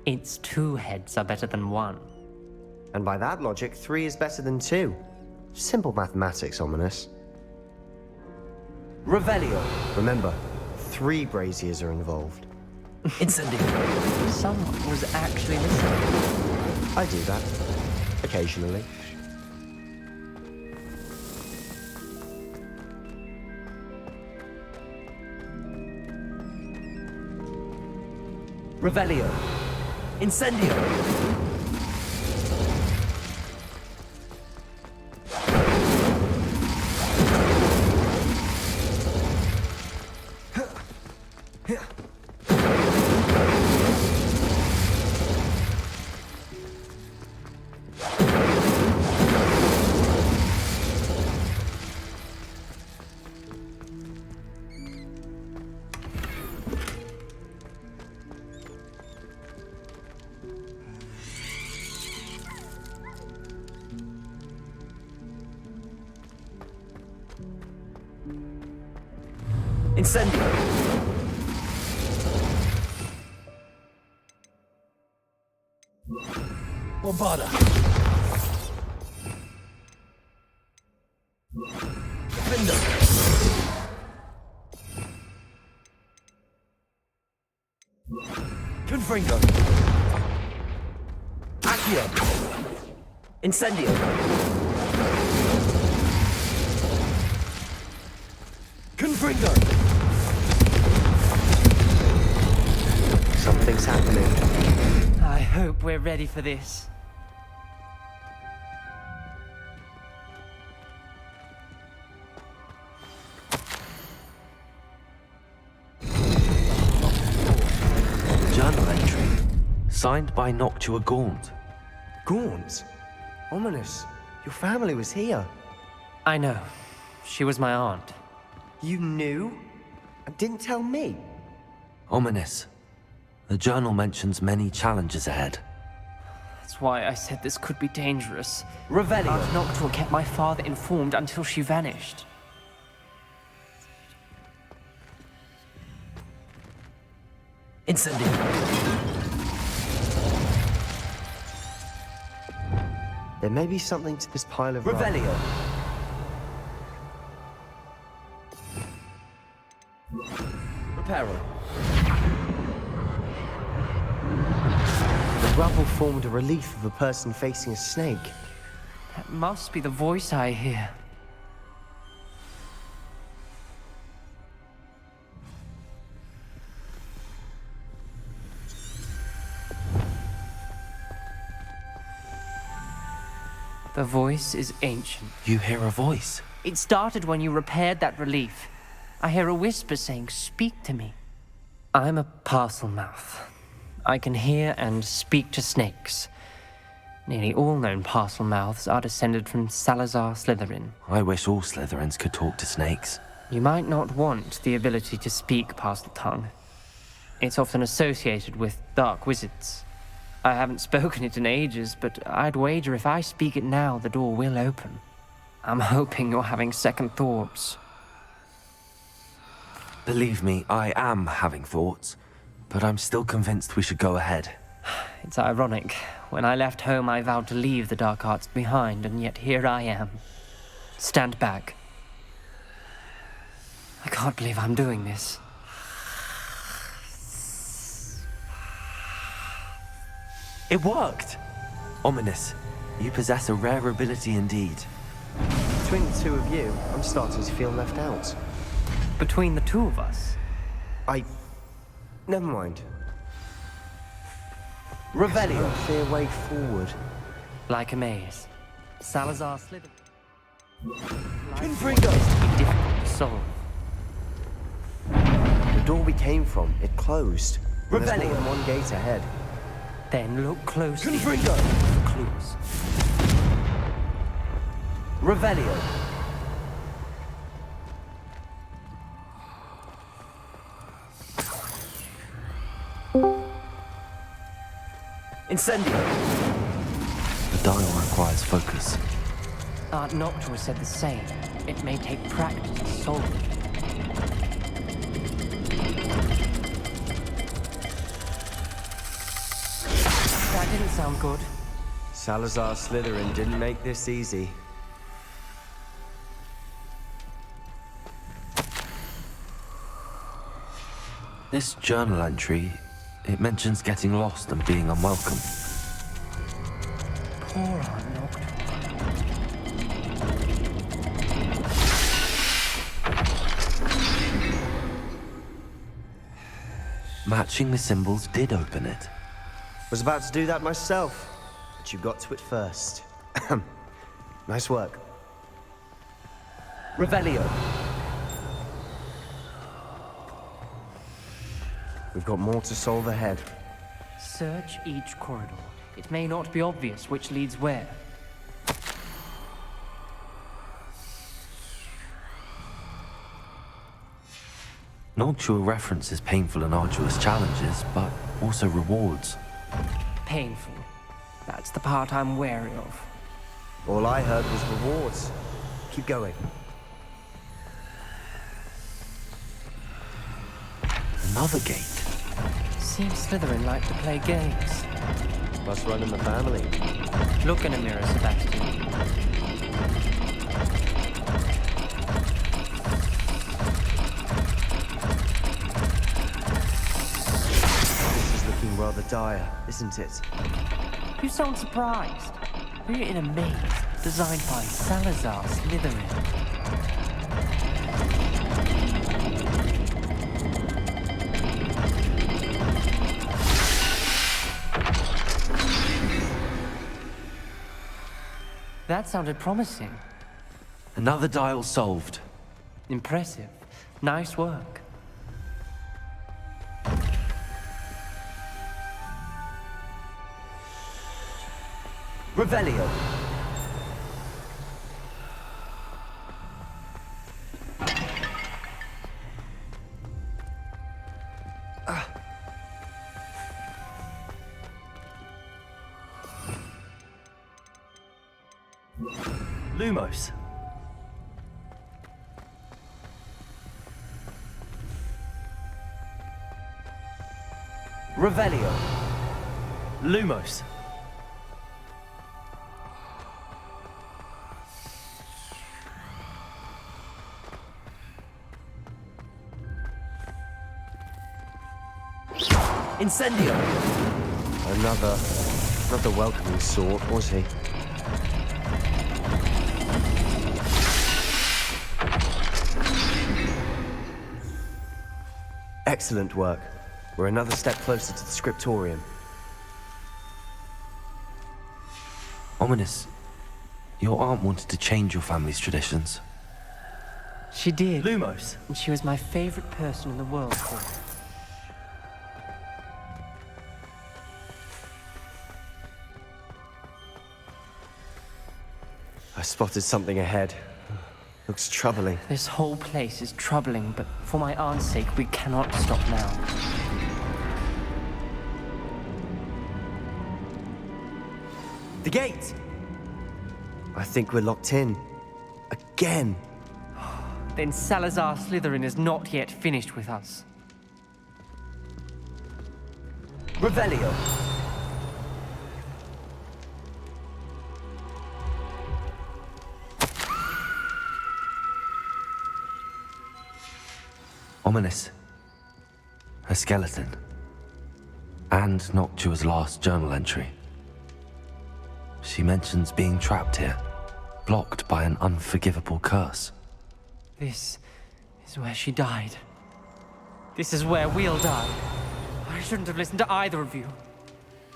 Its 2 heads are better than 1. And by that logic, 3 is better than 2. Simple mathematics, Ominous. Revelio. Remember, 3 braziers are involved. Incendio. Someone was actually listening. I do that. Occasionally. Revelio. Incendio. Incendio. Bombarda. Confringo! Accio! Incendio! Confringo! Something's happening. I hope we're ready for this. Journal entry. Signed by Noctua Gaunt. Gaunt? Ominous. Your family was here. I know. She was my aunt. You knew? And didn't tell me? Ominous. The journal mentions many challenges ahead. That's why I said this could be dangerous. Revelio! Aunt Noctua kept my father informed until she vanished. Incendio! There may be something to this pile of Revelio! Reparo. The rubble formed a relief of a person facing a snake. That must be the voice I hear. The voice is ancient. You hear a voice? It started when you repaired that relief. I hear a whisper saying, "Speak to me." I'm a parcel mouth. I can hear and speak to snakes. Nearly all known parcel mouths are descended from Salazar Slytherin. I wish all Slytherins could talk to snakes. You might not want the ability to speak parcel tongue. It's often associated with dark wizards. I haven't spoken it in ages, but I'd wager if I speak it now, the door will open. I'm hoping you're having second thoughts. Believe me, I am having thoughts, but I'm still convinced we should go ahead. It's ironic. When I left home, I vowed to leave the dark arts behind, and yet here I am. Stand back. I can't believe I'm doing this. It worked! Ominous, you possess a rare ability indeed. Between the two of you, I'm starting to feel left out. Between the two of us? Never mind. Revelio! A clear way forward. Like a maze. Salazar Slytherin. Confringo! Be difficult to solve. The door we came from, it closed. And there's more than one gate ahead. Then look closely. Confringo! For clues. Revelio! Incendio! The dial requires focus. Aunt Noctua said the same. It may take practice to solve it. That didn't sound good. Salazar Slytherin didn't make this easy. This journal entry, it mentions getting lost and being unwelcome. Poor Aunt Noctua. Matching the symbols did open it. Was about to do that myself, but you got to it first. Nice work. Revelio! We've got more to solve ahead. Search each corridor. It may not be obvious which leads where. Noctua references painful and arduous challenges, but also rewards. Painful. That's the part I'm wary of. All I heard was rewards. Keep going. Another gate. Seems Slytherin like to play games. Must run in the family. Look in a mirror, Sebastian. This is looking rather dire, isn't it? You sound surprised. We're in a maze designed by Salazar Slytherin. That sounded promising. Another dial solved. Impressive. Nice work. Revelio. Lumos. Revelio. Lumos. Incendio. Another welcoming sort, was he? Excellent work. We're another step closer to the scriptorium. Ominous. Your aunt wanted to change your family's traditions. She did. Lumos. And she was my favorite person in the world for it. I spotted something ahead. Looks troubling. This whole place is troubling, but for my aunt's sake, we cannot stop now. The gate! I think we're locked in. Again. Then Salazar Slytherin is not yet finished with us. Revelio. Ominous. A skeleton. And Noctua's last journal entry. She mentions being trapped here, blocked by an unforgivable curse. This is where she died. This is where we'll die. I shouldn't have listened to either of you.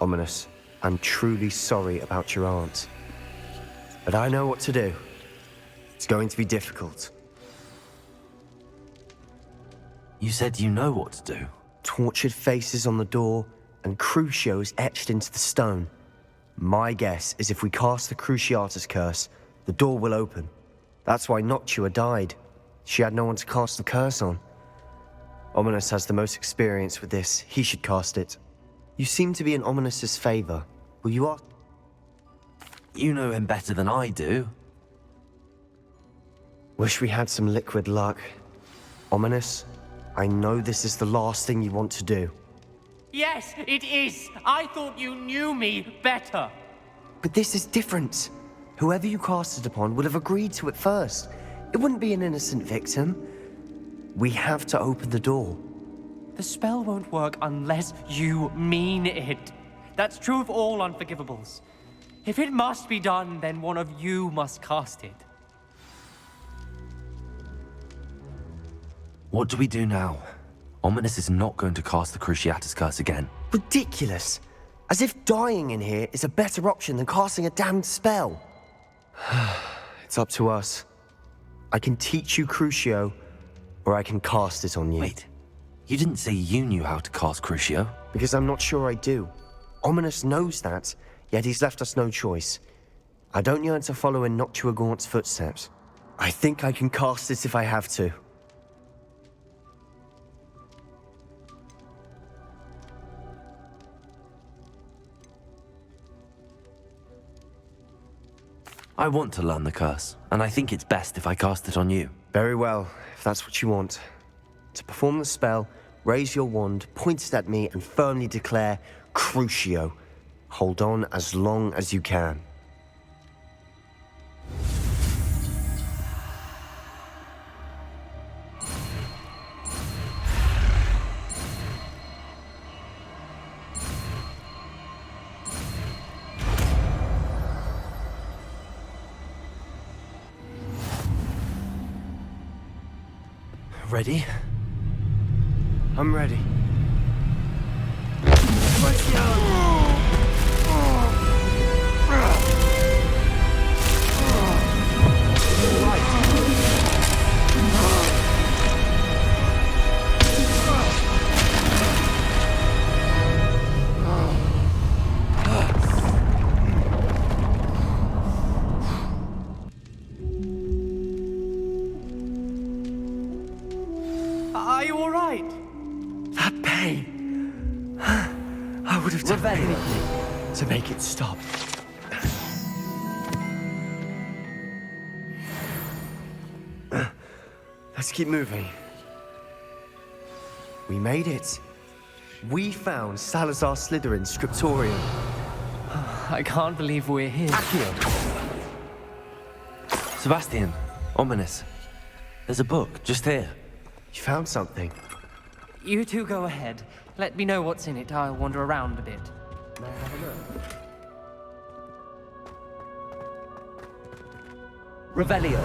Ominous, I'm truly sorry about your aunt. But I know what to do. It's going to be difficult. You said you know what to do. Tortured faces on the door and Crucios etched into the stone. My guess is if we cast the Cruciatus curse, the door will open. That's why Noctua died. She had no one to cast the curse on. Ominous has the most experience with this. He should cast it. You seem to be in Ominous's favor. Will you ask? You know him better than I do. Wish we had some liquid luck. Ominous, I know this is the last thing you want to do. Yes, it is. I thought you knew me better. But this is different. Whoever you cast it upon would have agreed to it first. It wouldn't be an innocent victim. We have to open the door. The spell won't work unless you mean it. That's true of all unforgivables. If it must be done, then one of you must cast it. What do we do now? Ominous is not going to cast the Cruciatus curse again. Ridiculous. As if dying in here is a better option than casting a damned spell. It's up to us. I can teach you Crucio, or I can cast it on you. Wait, you didn't say you knew how to cast Crucio? Because I'm not sure I do. Ominous knows that, yet he's left us no choice. I don't yearn to follow in Noctua Gaunt's footsteps. I think I can cast it if I have to. I want to learn the curse, and I think it's best if I cast it on you. Very well, if that's what you want. To perform the spell, raise your wand, point it at me, and firmly declare, Crucio. Hold on as long as you can. Ready? I'm ready. Are you all right? That pain. I would have done anything to make it stop. Let's keep moving. We made it. We found Salazar Slytherin's scriptorium. I can't believe we're here. Sebastian, ominous. There's a book just here. You found something? You two go ahead. Let me know what's in it. I'll wander around a bit. May I have a look? Revelio.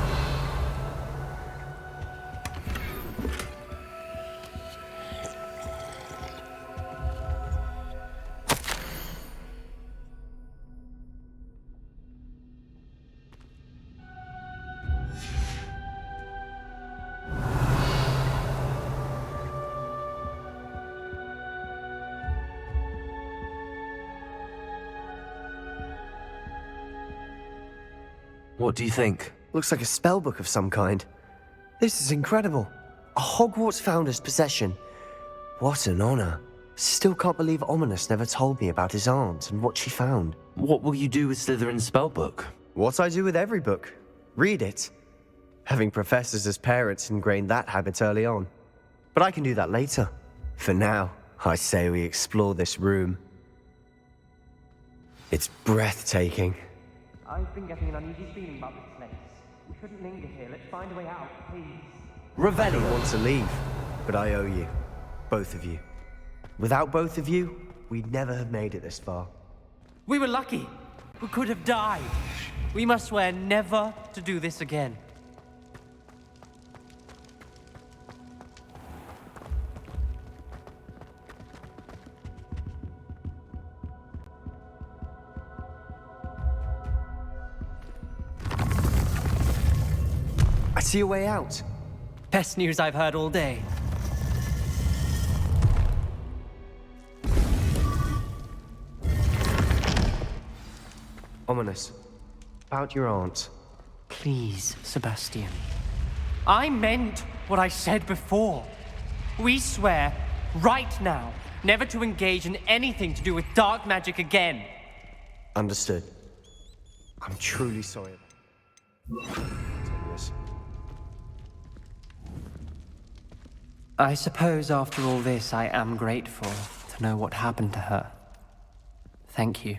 What do you think? Looks like a spellbook of some kind. This is incredible. A Hogwarts founder's possession. What an honor. Still can't believe Ominous never told me about his aunt and what she found. What will you do with Slytherin's spellbook? What I do with every book. Read it. Having professors as parents ingrained that habit early on. But I can do that later. For now, I say we explore this room. It's breathtaking. I've been getting an uneasy feeling about this place. We shouldn't linger here. Let's find a way out, please. I don't want to leave, but I owe you. Both of you. Without both of you, we'd never have made it this far. We were lucky. We could have died. We must swear never to do this again. I see a way out. Best news I've heard all day. Ominous. About your aunt. Please, Sebastian. I meant what I said before. We swear, right now, never to engage in anything to do with dark magic again. Understood. I'm truly sorry. I suppose after all this, I am grateful to know what happened to her. Thank you.